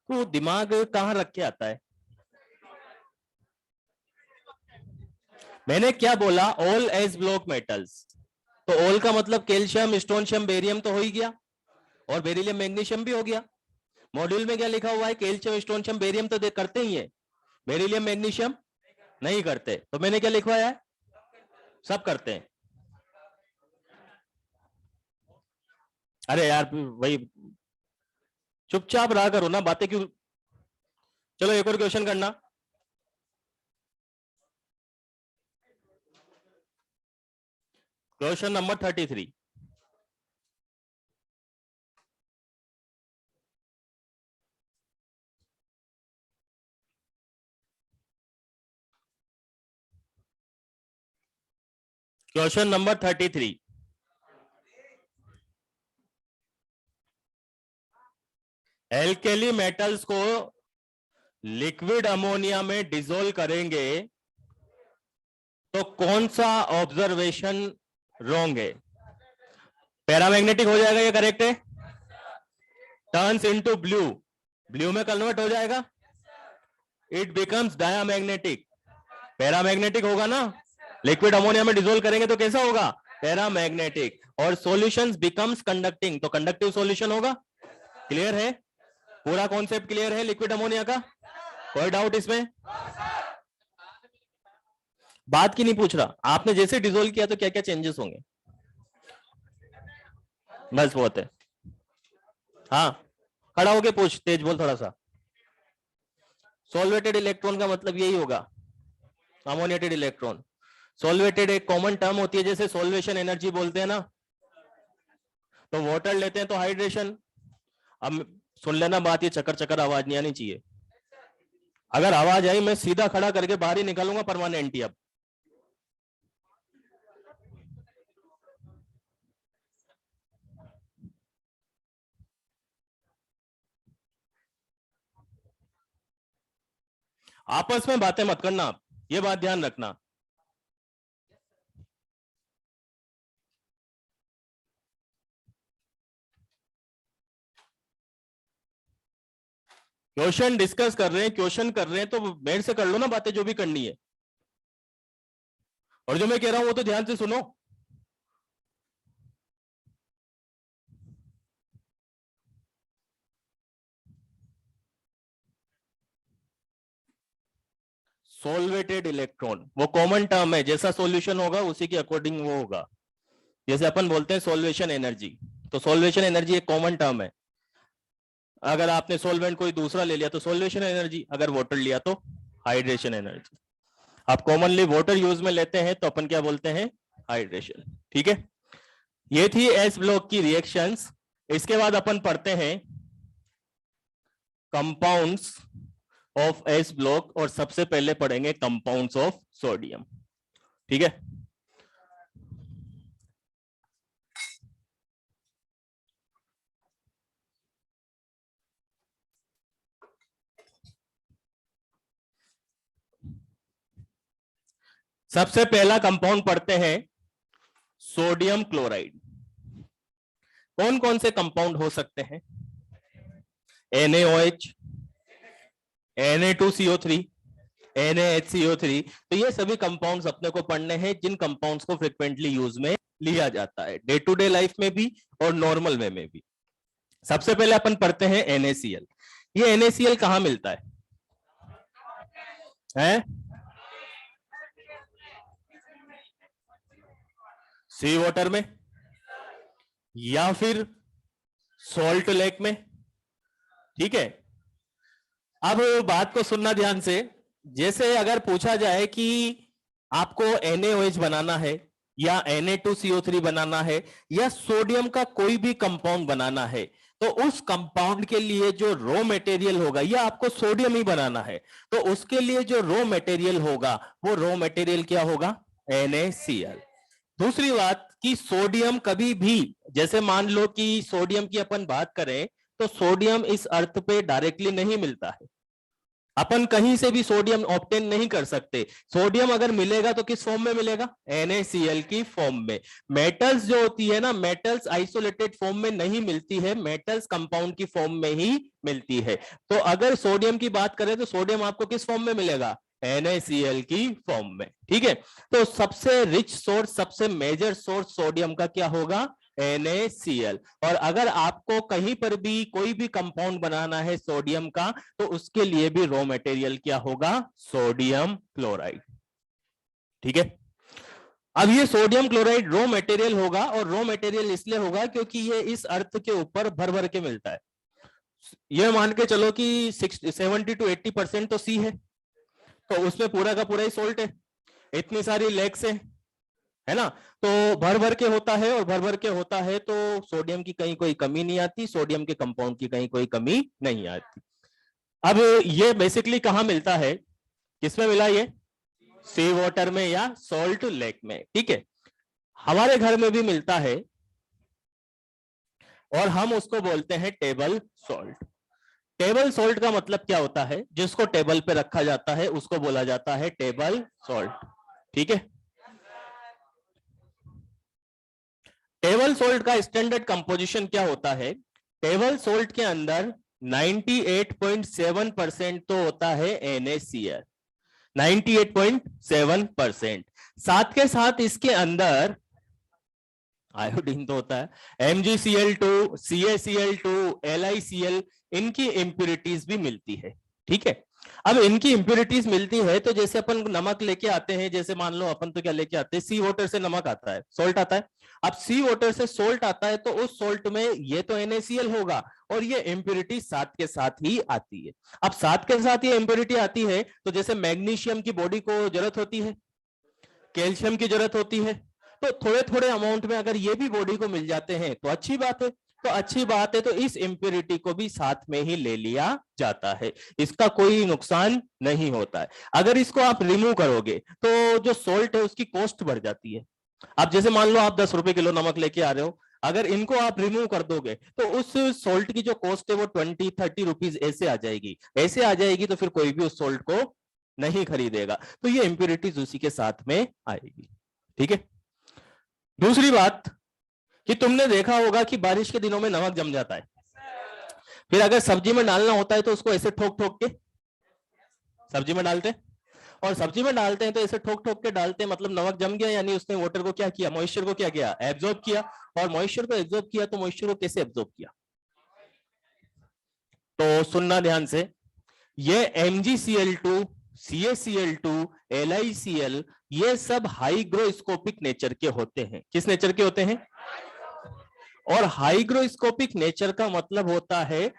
तो दिमाग कहाँ रख के आता है? मैंने क्या बोला? All s block metals. तो ऑल का मतलब कैल्शियम, स्टोनशियम, बेरियम तो हो ही गया, और बेरिलियम मैग्नीशियम भी हो गया। मॉड्यूल में क्या लिखा हुआ है? कैल्शियम, स्टोनशियम, बेरियम तो करते ही है, बेरिलियम मैग्नीशियम नहीं करते। तो मैंने क्या लिखवाया है? सब करते हैं। अरे यार, वही चुपचाप रहा करो ना, बातें क्यों। चलो एक और क्वेश्चन करना। Question number 33। Question number 33। Alkali metals को लिक्विड अमोनिया में डिसोल्व करेंगे तो कौन सा ऑब्जर्वेशन रॉन्ग है? पैरामैग्नेटिक हो जाएगा, ये करेक्ट है। टर्न्स इनटू ब्लू, ब्लू में कन्वर्ट हो जाएगा। इट बिकम्स डायामैग्नेटिक, पैरामैग्नेटिक होगा ना। लिक्विड अमोनिया में डिसोल्व करेंगे तो कैसा होगा? पैरामैग्नेटिक। और सॉल्यूशंस बिकम्स कंडक्टिंग, तो कंडक्टिव सॉल्यूशन होगा। क्लियर है? पूरा कॉन्सेप्ट क्लियर है लिक्विड अमोनिया का? कोई डाउट इसमें? बात की नहीं पूछ रहा, आपने जैसे डिसोल्व किया तो क्या क्या चेंजेस होंगे, बस बहुत है। हाँ, खड़ा होके पूछ, तेज बोल थोड़ा सा। सॉल्वेटेड इलेक्ट्रॉन का मतलब यही होगा, अमोनिएटेड इलेक्ट्रॉन। सॉल्वेटेड एक कॉमन टर्म होती है, जैसे सॉल्वेशन एनर्जी बोलते हैं ना, तो वाटर लेते हैं तो हाइड्रेशन। अब सुन लेना बात, ये चक्कर चक्कर आवाज नहीं आनी चाहिए। अगर आवाज आई मैं सीधा खड़ा करके बाहर ही निकालूंगा परमानेंट ही। अब आपस में बातें मत करना आप, ये बात ध्यान रखना। क्वेश्चन डिस्कस कर रहे हैं, क्वेश्चन कर रहे हैं, तो मेरे से कर लो ना बातें जो भी करनी है। और जो मैं कह रहा हूं वो तो ध्यान से सुनो। सॉल्वेटेड इलेक्ट्रॉन वो कॉमन टर्म है, जैसा सॉल्यूशन होगा उसी के अकॉर्डिंग वो होगा। जैसे अपन बोलते हैं सॉल्वेशन एनर्जी, तो सॉल्वेशन एनर्जी एक कॉमन टर्म है। अगर आपने सॉल्वेंट कोई दूसरा ले लिया तो सॉल्वेशन एनर्जी, अगर वाटर लिया तो हाइड्रेशन एनर्जी। आप कॉमनली वाटर यूज में लेते हैं तो अपन क्या बोलते हैं? हाइड्रेशन। ठीक है, ये थी एस ब्लॉक की रिएक्शंस। इसके बाद अपन पढ़ते हैं कंपाउंड्स ऑफ एस ब्लॉक, और सबसे पहले पढ़ेंगे कंपाउंड्स ऑफ सोडियम। ठीक है, सबसे पहला कंपाउंड पढ़ते हैं सोडियम क्लोराइड। कौन कौन से कंपाउंड हो सकते हैं? NaOH, Na2CO3, NaHCO3। तो ये सभी कंपाउंड्स अपने को पढ़ने हैं, जिन कंपाउंड्स को फ्रिक्वेंटली यूज में लिया जाता है, डे टू डे लाइफ में भी और नॉर्मल वे में भी। सबसे पहले अपन पढ़ते हैं NaCl। ये NaCl कहां मिलता है? सी वाटर में या फिर सॉल्ट लेक में। ठीक है, अब बात को सुनना ध्यान से। जैसे अगर पूछा जाए कि आपको NaOH बनाना है या Na2CO3 बनाना है या सोडियम का कोई भी कंपाउंड बनाना है, तो उस कंपाउंड के लिए जो रॉ मटेरियल होगा, या आपको सोडियम ही बनाना है तो उसके लिए जो रॉ मटेरियल होगा वो रॉ मटेरियल क्या होगा? NaCl। दूसरी बात कि सोडियम कभी भी, जैसे मान लो कि सोडियम की अपन बात करें तो सोडियम इस अर्थ पे डायरेक्टली नहीं मिलता है। अपन कहीं से भी सोडियम ऑब्टेन नहीं कर सकते। सोडियम अगर मिलेगा तो किस फॉर्म में मिलेगा? NaCl की फॉर्म में। मेटल्स जो होती है ना, मेटल्स आइसोलेटेड फॉर्म में नहीं मिलती है, मेटल्स कंपाउंड की फॉर्म में ही मिलती है। तो अगर सोडियम की बात करें तो सोडियम आपको किस फॉर्म में मिलेगा? NaCl की फॉर्म में। ठीक है, तो सबसे रिच सोर्स, सबसे मेजर सोर्स सोडियम का क्या होगा? NaCl। और अगर आपको कहीं पर भी कोई भी कंपाउंड बनाना है सोडियम का, तो उसके लिए भी रॉ मटेरियल क्या होगा? Sodium chloride. ठीक है, अब ये सोडियम क्लोराइड रॉ मटेरियल होगा, और रॉ मटेरियल इसलिए होगा क्योंकि ये इस अर्थ के ऊपर भर भर के मिलता है। ये मान के चलो कि 70 to 80% तो सी है, तो उसमें पूरा का पूरा ही सोल्ट है, इतनी सारी लेग्स है ना। तो भर भर के होता है, और भर भर के होता है तो सोडियम की कहीं कोई कमी नहीं आती, सोडियम के कंपाउंड की कहीं कोई कमी नहीं आती। अब ये बेसिकली कहां मिलता है, किसमें मिला ये, सी वाटर में या सॉल्ट लेक में, ठीक है। हमारे घर में भी मिलता है और हम उसको बोलते हैं टेबल सॉल्ट। टेबल सॉल्ट का मतलब क्या होता है, जिसको टेबल पे रखा जाता है उसको बोला जाता है टेबल सॉल्ट, ठीक है। टेबल सॉल्ट का स्टैंडर्ड कंपोजिशन क्या होता है, टेबल सॉल्ट के अंदर 98.7% तो होता है NaCl, 98.7%। साथ के साथ इसके अंदर आयोडीन तो होता है, MgCl2, CaCl2, LiCl, इनकी इंप्यूरिटीज भी मिलती है, ठीक है। अब इनकी इंप्यूरिटीज मिलती है तो जैसे अपन नमक लेके आते हैं, जैसे मान लो अपन तो क्या लेके आते हैं, सी वाटर से नमक आता है, सॉल्ट आता है। अब सी वाटर से सॉल्ट आता है तो उस सॉल्ट में ये तो NaCl होगा और ये इंप्यूरिटी साथ के साथ ही आती है। अब साथ के साथ ये इंप्यूरिटी आती है तो जैसे मैग्नीशियम की बॉडी को जरूरत होती है, कैल्शियम की जरूरत होती है, तो थोड़े थोड़े अमाउंट में अगर ये भी बॉडी को मिल जाते हैं तो अच्छी बात है, तो अच्छी बात है। तो इस इंप्योरिटी को भी साथ में ही ले लिया जाता है, इसका कोई नुकसान नहीं होता है। अगर इसको आप रिमूव करोगे तो जो सोल्ट है उसकी कॉस्ट बढ़ जाती है। अब जैसे मान लो आप 10 रुपए किलो नमक लेके आ रहे हो, अगर इनको आप रिमूव कर दोगे तो उस सोल्ट की जो कॉस्ट है वो 20-30 रुपीज ऐसे आ जाएगी, ऐसे आ जाएगी, तो फिर कोई भी उस सोल्ट को नहीं खरीदेगा, तो ये इंप्योरिटीज उसी के साथ में आएगी, ठीक है। दूसरी बात कि तुमने देखा होगा कि बारिश के दिनों में नमक जम जाता है, फिर अगर सब्जी में डालना होता है तो उसको ऐसे ठोक ठोक के सब्जी में डालते हैं, और सब्जी में डालते हैं तो ऐसे ठोक ठोक के डालते हैं, मतलब नमक जम गया, यानी उसने वाटर को क्या किया, मॉइस्चर को क्या किया, एब्जॉर्ब किया। और मॉइस्चर को एब्जॉर्ब किया तो मॉइस्चर को कैसे एब्जॉर्ब किया, तो सुनना ध्यान से, ये MgCl2, CaCl2, LiCl, ये सब हाइग्रोस्कोपिक नेचर के होते हैं। किस नेचर के होते हैं, और हाइग्रोस्कोपिक नेचर का मतलब होता है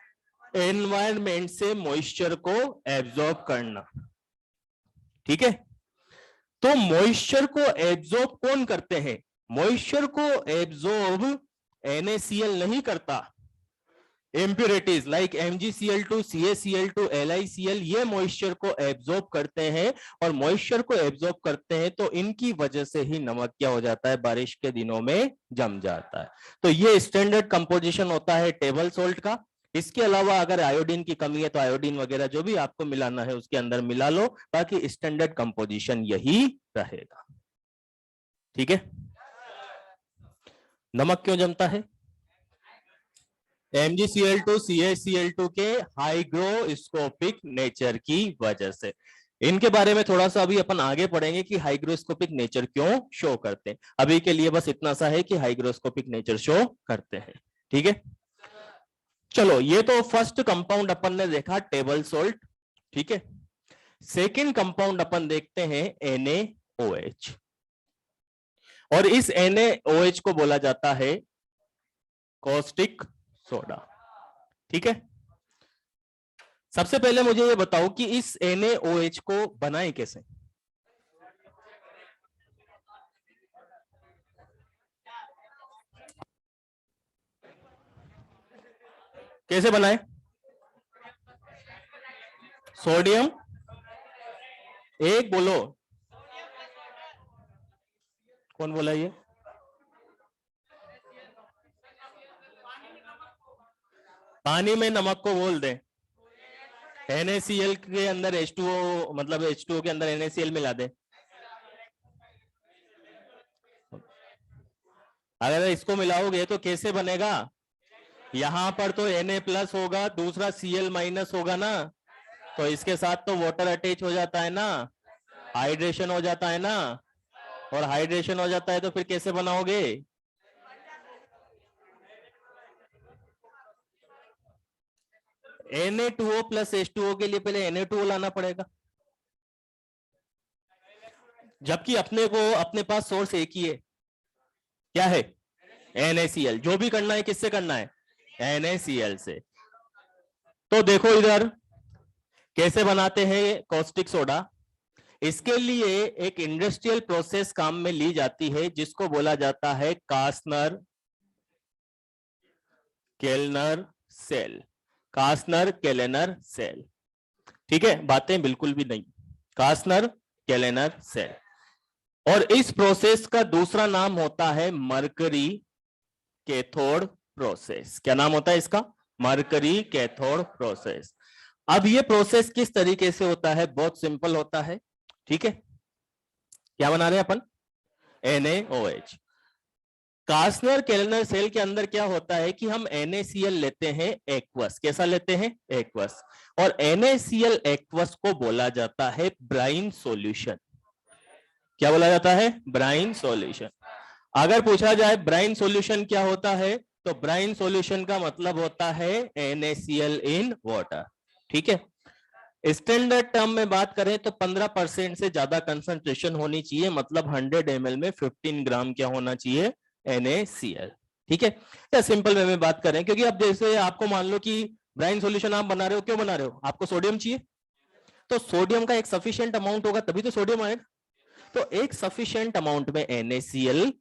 एनवायरनमेंट से मॉइस्चर को एब्जॉर्ब करना, ठीक है। तो मॉइस्चर को एब्जॉर्ब कौन करते हैं, मॉइस्चर को एब्जॉर्ब NaCl नहीं करता, impurities like MgCl2, CaCl2, LiCl, ये मॉइस्चर को एब्जॉर्ब करते हैं, और मॉइस्चर को एब्जॉर्ब करते हैं तो इनकी वजह से ही नमक क्या हो जाता है, बारिश के दिनों में जम जाता है। तो ये स्टैंडर्ड कंपोजिशन होता है टेबल सॉल्ट का। इसके अलावा अगर आयोडीन की कमी है तो आयोडीन वगैरह जो भी आपको मिलाना है उसके अंदर मिला लो, बाकी स्टैंडर्ड कंपोजिशन यही रहेगा, ठीक है। नमक क्यों जमता है, MgCl2, CaCl2 के हाइग्रोस्कोपिक नेचर की वजह से। इनके बारे में थोड़ा सा अभी अपन आगे पढ़ेंगे कि हाइग्रोस्कोपिक नेचर क्यों शो करते हैं। अभी के लिए बस इतना सा है कि हाइग्रोस्कोपिक नेचर शो करते हैं, ठीक है। चलो, ये तो फर्स्ट कंपाउंड अपन ने देखा टेबल सॉल्ट, ठीक है। सेकेंड कंपाउंड अपन देखते हैं NaOH, और इस NaOH को बोला जाता है कॉस्टिक सोडा, ठीक है। सबसे पहले मुझे ये बताओ कि इस NaOH को बनाए कैसे, कैसे बनाए, सोडियम, एक बोलो, कौन बोला ये, पानी में नमक को बोल दे, NaCl के अंदर H2O, मतलब H2O के अंदर NaCl मिला दे। अगर इसको मिलाओगे तो कैसे बनेगा, यहां पर तो Na+ होगा, दूसरा Cl- होगा ना, तो इसके साथ तो वाटर अटैच हो जाता है ना, हाइड्रेशन हो जाता है ना, और हाइड्रेशन हो जाता है तो फिर कैसे बनाओगे, Na2O + H2O के लिए पहले Na2O लाना पड़ेगा, जबकि अपने को अपने पास सोर्स एक ही है, क्या है, NaCl। जो भी करना है किससे करना है, NaCl से। तो देखो इधर कैसे बनाते हैं कॉस्टिक सोडा। इसके लिए एक इंडस्ट्रियल प्रोसेस काम में ली जाती है जिसको बोला जाता है कास्नर केल्नर सेल। कास्नर केलेनर सेल, ठीक है, बातें बिल्कुल भी नहीं। कास्नर केलेनर सेल। और इस प्रोसेस का दूसरा नाम होता है मरकरी कैथोड प्रोसेस। क्या नाम होता है इसका? Mercury cathode process. अब ये प्रोसेस किस तरीके से होता है? बहुत सिंपल होता है, ठीक है। क्या बना रहे हैं अपन? NaOH। कास्नर केल्नर सेल के अंदर क्या होता है कि हम NaCl लेते हैं एक्वस। कैसा लेते हैं? एक्वस। और NaCl एक्वस को बोला जाता है ब्राइन सॉल्यूशन। क्या बोला जाता है? Brine solution. अगर पूछा जाए ब्राइन सॉल्यूशन क्या होता है, तो ब्राइन सॉल्यूशन का मतलब होता है NaCl इन वाटर, ठीक है। स्टैंडर्ड टर्म में बात करें तो 15% से ज्यादा कंसंट्रेशन होनी चाहिए, मतलब 100 ml में 15 ग्राम क्या होना चाहिए? NaCl, ठीक है। या सिंपल वे में बात करें, क्योंकि अब जैसे आपको मान लो कि ब्राइन सॉल्यूशन आप बना रहे हो, क्यों बना रहे हो? आपको सोडियम चाहिए, तो सोडियम का एक सफिशिएंट अमाउंट होगा तभी तो सोडियम आएगा। तो एक सफिशिएंट अमाउंट में NaCl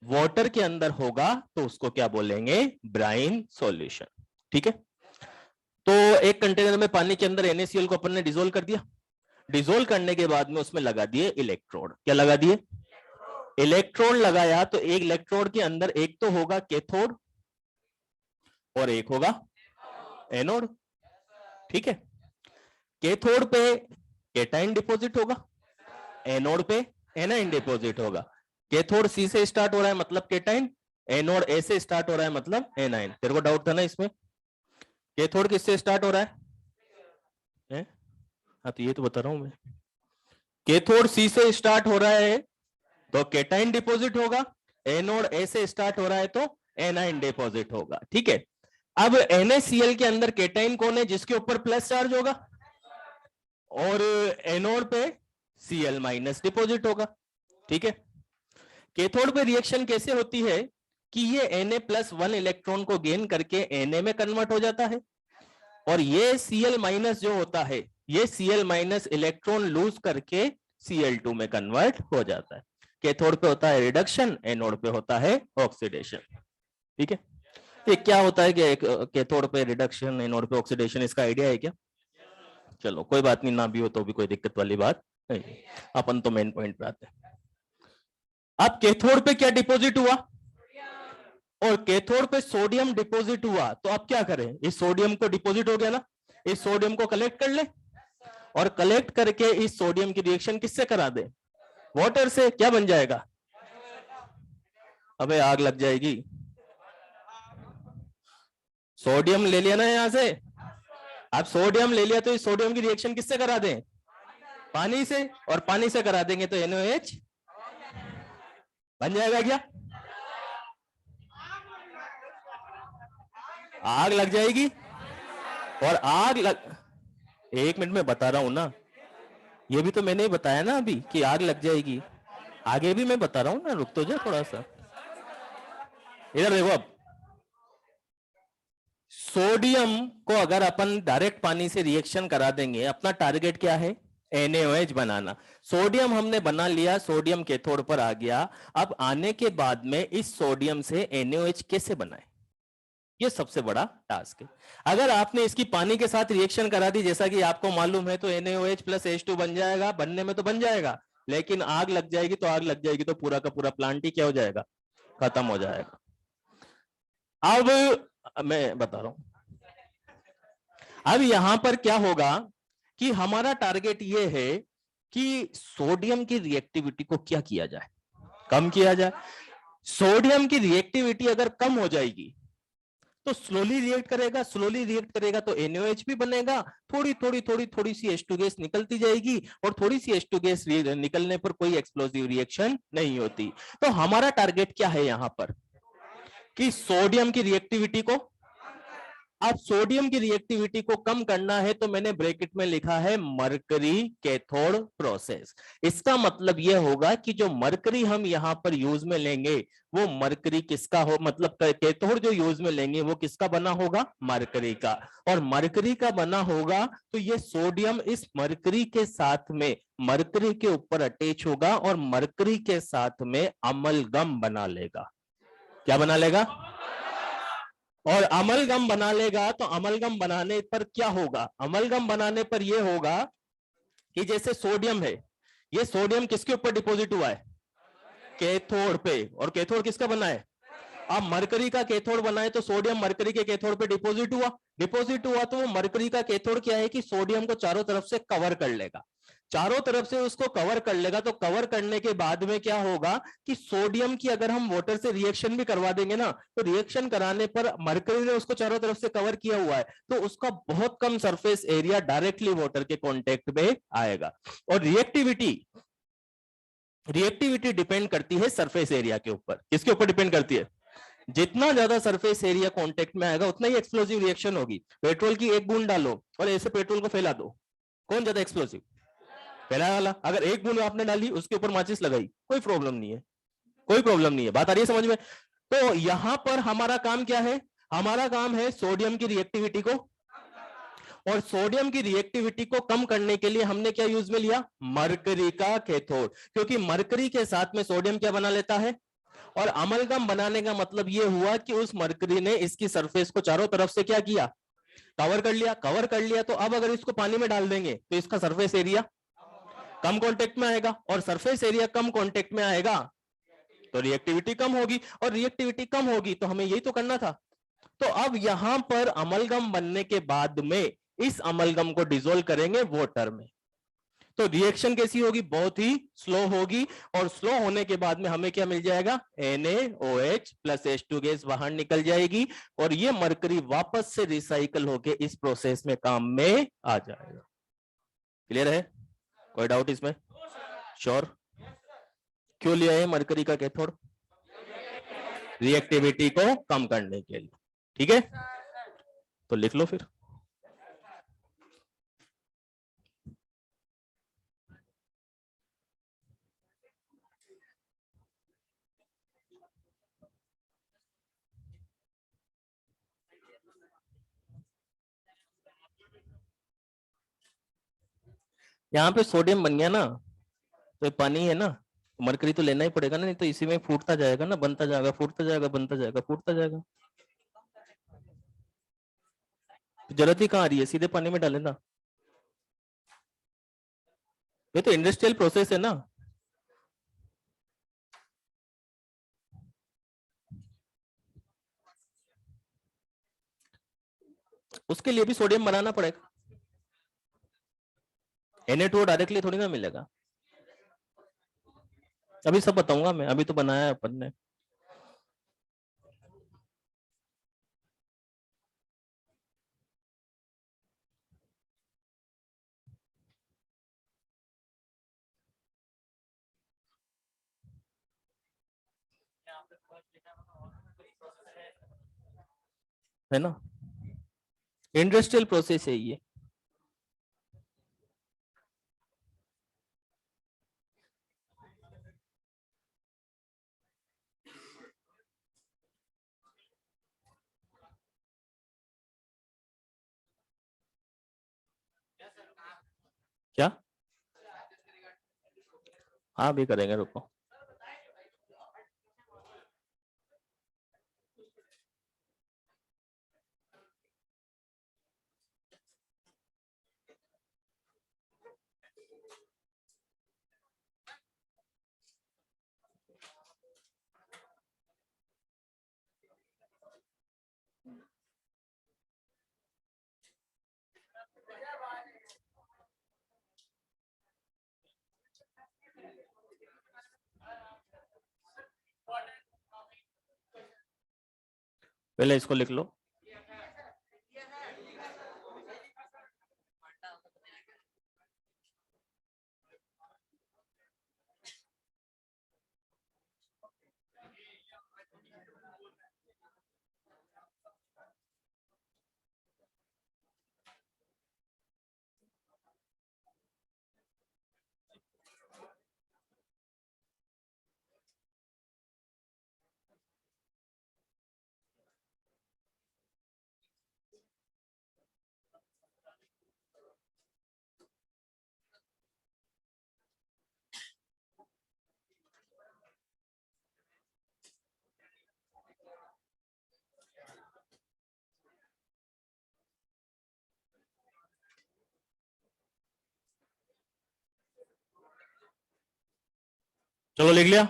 वाटर के अंदर होगा तो उसको क्या बोलेंगे? ब्राइन सॉल्यूशन, ठीक है। तो एक कंटेनर में पानी के अंदर NaCl को अपन ने डिसोल्व कर दिया। डिसोल्व करने के बाद में उसमें लगा दिए इलेक्ट्रोड। क्या लगा दिए? इलेक्ट्रोड लगाया, तो एक इलेक्ट्रोड के अंदर एक तो होगा कैथोड और एक होगा एनोड, ठीक है। कैथोड पे कैटाइन डिपॉजिट होगा, एनोड पे एनाइन डिपॉजिट होगा। कैथोड C से स्टार्ट हो रहा है मतलब कैटाइन, एनोड A से स्टार्ट हो रहा है मतलब एनाइन। तेरे को डाउट था ना इसमें? कैथोड किससे स्टार्ट हो रहा है? हाँ तो ये तो बता रहा हूं मैं। कैथोड C से स्टार्ट हो रहा है तो कैटाइन डिपॉजिट होगा, एनोड A से स्टार्ट हो रहा है तो एनाइन डिपॉजिट होगा, ठीक है। अब NaCl के अंदर कैटाइन कौन है? जिसके ऊपर प्लस चार्ज होगा, और एनोड पे Cl माइनस डिपॉजिट होगा, ठीक है। कैथोड पे रिएक्शन कैसे होती है कि ये Na+1 इलेक्ट्रॉन को गेन करके Na में कन्वर्ट हो जाता है, और ये Cl माइनस जो होता है, ये Cl माइनस इलेक्ट्रॉन लूज करके Cl2 में कन्वर्ट हो जाता है। कैथोड पे होता है रिडक्शन, एनोड पे होता है ऑक्सीडेशन, ठीक है। ये क्या होता है कि कैथोड पे रिडक्शन, एनोड पे ऑक्सीडेशन, इसका आइडिया है क्या? चलो कोई बात नहीं, ना भी हो तो भी कोई दिक्कत वाली बात नहीं, अपन तो मेन पॉइंट पे आते हैं। अब कैथोड पे क्या डिपॉजिट हुआ? और कैथोड पे सोडियम डिपॉजिट हुआ, तो अब क्या करें? इस सोडियम को डिपॉजिट हो गया ना, इस सोडियम को कलेक्ट कर ले, और कलेक्ट करके इस सोडियम की रिएक्शन किससे करा दे? वाटर से। क्या बन जाएगा? अबे आग लग जाएगी। सोडियम ले लिया ना यहां से, अब सोडियम ले लिया तो इस सोडियम की रिएक्शन किससे करा दें? पानी से। और पानी से करा देंगे तो NaOH बन जाएगा क्या? आग लग जाएगी। और आग लग, एक मिनट में बता रहा हूं ना, ये भी तो मैंने ही बताया ना अभी कि आग लग जाएगी। आगे भी मैं बता रहा हूं ना, रुक तो जा थोड़ा सा। इधर देखो, अब सोडियम को अगर अपन डायरेक्ट पानी से रिएक्शन करा देंगे, अपना टारगेट क्या है? NaOH बनाना। सोडियम हमने बना लिया, सोडियम कैथोड पर आ गया। अब आने के बाद में इस सोडियम से NaOH कैसे बनाए, ये सबसे बड़ा टास्क है। अगर आपने इसकी पानी के साथ रिएक्शन करा दी, जैसा कि आपको मालूम है, तो NaOH प्लस H2 बन जाएगा। बनने में तो बन जाएगा, लेकिन आग लग जाएगी, तो आग लग जाएगी तो पूरा का पूरा प्लांट ही क्या हो जाएगा? खत्म हो जाएगा। अब मैं बता रहा हूं, अब यहां पर क्या होगा कि हमारा टारगेट ये है कि सोडियम की रिएक्टिविटी को क्या किया जाए? कम किया जाए। सोडियम की रिएक्टिविटी अगर कम हो जाएगी तो स्लोली रिएक्ट करेगा, स्लोली रिएक्ट करेगा तो NaOH भी बनेगा। थोड़ी थोड़ी थोड़ी थोड़ी सी H2 गैस निकलती जाएगी, और थोड़ी सी H2 गैस निकलने पर कोई एक्सप्लोसिव रिएक्शन नहीं होती। तो हमारा टारगेट क्या है यहां पर? कि सोडियम की रिएक्टिविटी को अब सोडियम की रिएक्टिविटी को कम करना है तो मैंने ब्रैकेट में लिखा है मरकरी कैथोड प्रोसेस। इसका मतलब यह होगा कि जो मरकरी हम यहां पर यूज में लेंगे वो मरकरी किसका हो, मतलब कैथोड जो यूज में लेंगे वो किसका बना होगा, मरकरी का। और मरकरी का बना होगा तो ये सोडियम इस मरकरी के साथ में मरकरी के ऊपर अटैच होगा और मरकरी के साथ में अमलगम बना लेगा। क्या बना लेगा, और अमलगम बना लेगा। तो अमलगम बनाने पर क्या होगा, अमलगम बनाने पर यह होगा कि जैसे सोडियम है, ये सोडियम किसके ऊपर डिपॉजिट हुआ है, कैथोड पे। और कैथोड किसका बना है, अब मरकरी का कैथोड बनाए तो सोडियम मरकरी के कैथोड पे डिपॉजिट हुआ, डिपॉजिट हुआ तो वो मरकरी का कैथोड क्या है कि सोडियम को चारों तरफ से कवर कर लेगा, चारों तरफ से उसको कवर कर लेगा। तो कवर करने के बाद में क्या होगा कि सोडियम की अगर हम वाटर से रिएक्शन भी करवा देंगे ना, तो रिएक्शन कराने पर मरकरी ने उसको चारों तरफ से कवर किया हुआ है तो उसका बहुत कम सरफेस एरिया डायरेक्टली वाटर के कॉन्टेक्ट में आएगा। और रिएक्टिविटी रिएक्टिविटी डिपेंड करती है सरफेस एरिया के ऊपर। किसके ऊपर डिपेंड करती है, जितना ज्यादा सरफेस एरिया कांटेक्ट में आएगा उतना ही एक्सप्लोसिव रिएक्शन होगी। पेट्रोल की एक बूंद डालो और ऐसे पेट्रोल को फैला दो, कौन ज्यादा एक्सप्लोसिव, पहला वाला। अगर एक बूंद आपने डाली उसके ऊपर माचिस लगाई, कोई प्रॉब्लम नहीं है, कोई प्रॉब्लम नहीं है। बात आ रही है समझ में। तो यहां पर हमारा काम क्या है, हमारा काम है सोडियम की रिएक्टिविटी को, और सोडियम की रिएक्टिविटी को कम करने के लिए हमने क्या यूज में लिया, मरकरी का कैथोड। क्योंकि मरकरी के साथ में सोडियम क्या बना लेता है, और अमलगम बनाने का मतलब यह हुआ कि उस मरकरी ने इसकी सरफेस को चारों तरफ से क्या किया, कवर कर लिया, कवर कर लिया। तो अब अगर इसको पानी में डाल देंगे तो इसका सरफेस एरिया कम कांटेक्ट में आएगा, और सरफेस एरिया कम कांटेक्ट में आएगा तो रिएक्टिविटी कम होगी, और रिएक्टिविटी कम होगी तो हमें यही तो करना था। तो अब यहां पर अमलगम बनने के बाद में इस अमलगम को डिसोल्व करेंगे वाटर में। तो रिएक्शन कैसी होगी, बहुत ही स्लो होगी, और स्लो होने के बाद में हमें क्या मिल जाएगा, NaOH प्लस H2 गैस बाहर निकल जाएगी, और ये मरकरी वापस से रिसाइकल होके इस प्रोसेस में काम में आ जाएगा। क्लियर है, कोई डाउट इसमें, श्योर। क्यों लिया है मरकरी का कैथोड, रिएक्टिविटी को कम करने के लिए। ठीक है, तो लिख लो फिर। यहाँ पे सोडियम बन गया ना, तो पानी है ना, मरकरी तो लेना ही पड़ेगा ना, नहीं तो इसी में फूटता जाएगा ना, बनता जाएगा, फूटता जाएगा, बनता जाएगा, फूटता जाएगा। तो जरूरत ही कहाँ आ रही है, सीधे पानी में डाले ना, ये तो इंडस्ट्रियल प्रोसेस है ना। उसके लिए भी सोडियम बनाना पड़ेगा, Na2 डायरेक्टली थोड़ी ना मिलेगा। अभी सब बताऊंगा मैं, अभी तो बनाया है अपन ने। है ना, इंडस्ट्रियल प्रोसेस है ये। क्या, हाँ भी करेंगे, रुको। पहले इसको लिख लो। चलो लिख लिया।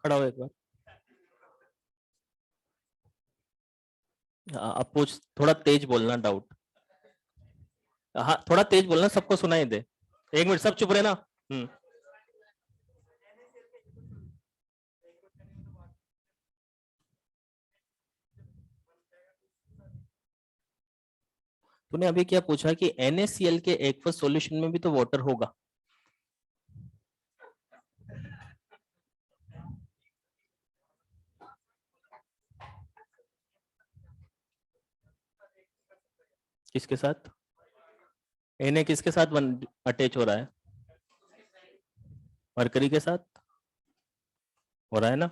खड़ा हो एक बार। हाँ, अब पूछ, थोड़ा तेज बोलना, डाउट। हाँ थोड़ा तेज बोलना, सबको सुनाई दे। एक मिनट सब चुप रहे ना। तूने अभी क्या पूछा कि NaCl के एक्वस सॉल्यूशन में भी तो वाटर होगा। किसके साथ? Na किसके साथ अटैच हो रहा है? मरकरी के साथ हो रहा है ना,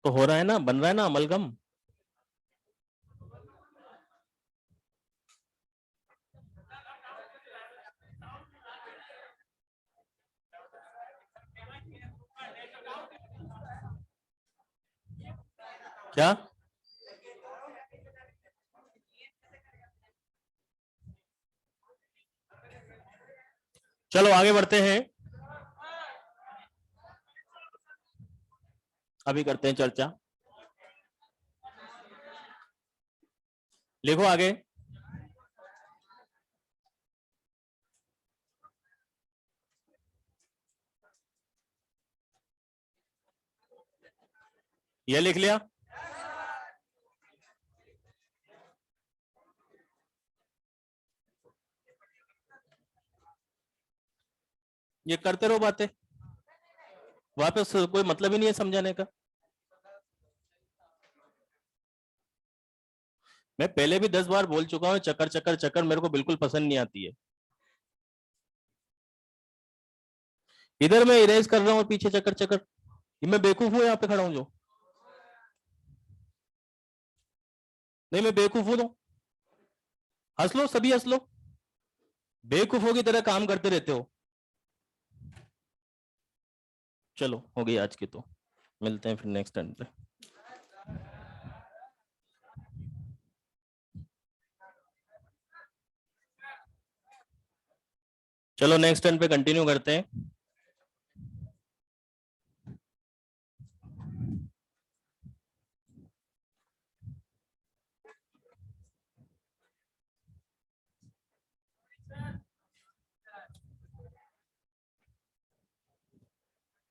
तो हो रहा है ना, बन रहा है ना अमलगम। क्या? चलो आगे बढ़ते हैं, अभी करते हैं चर्चा। लिखो आगे। ये लिख लिया। ये करते रहो बातें, वापस कोई मतलब ही नहीं है समझाने का। मैं पहले भी 10 बार बोल चुका हूं, चक्कर चक्कर चक्कर मेरे को बिल्कुल पसंद नहीं आती है। इधर मैं इरेज कर रहा हूं और पीछे चक्कर चक्कर। ये मैं बेवकूफ हूं यहाँ पे खड़ा हूं जो? नहीं मैं बेवकूफ हूं तो हंस लो, सभी हंस लो। बेवकूफों की तरह काम करते रहते हो। चलो हो गई आज की तो, मिलते हैं फिर नेक्स्ट टाइम पे। चलो नेक्स्ट टर्न पे कंटिन्यू करते हैं।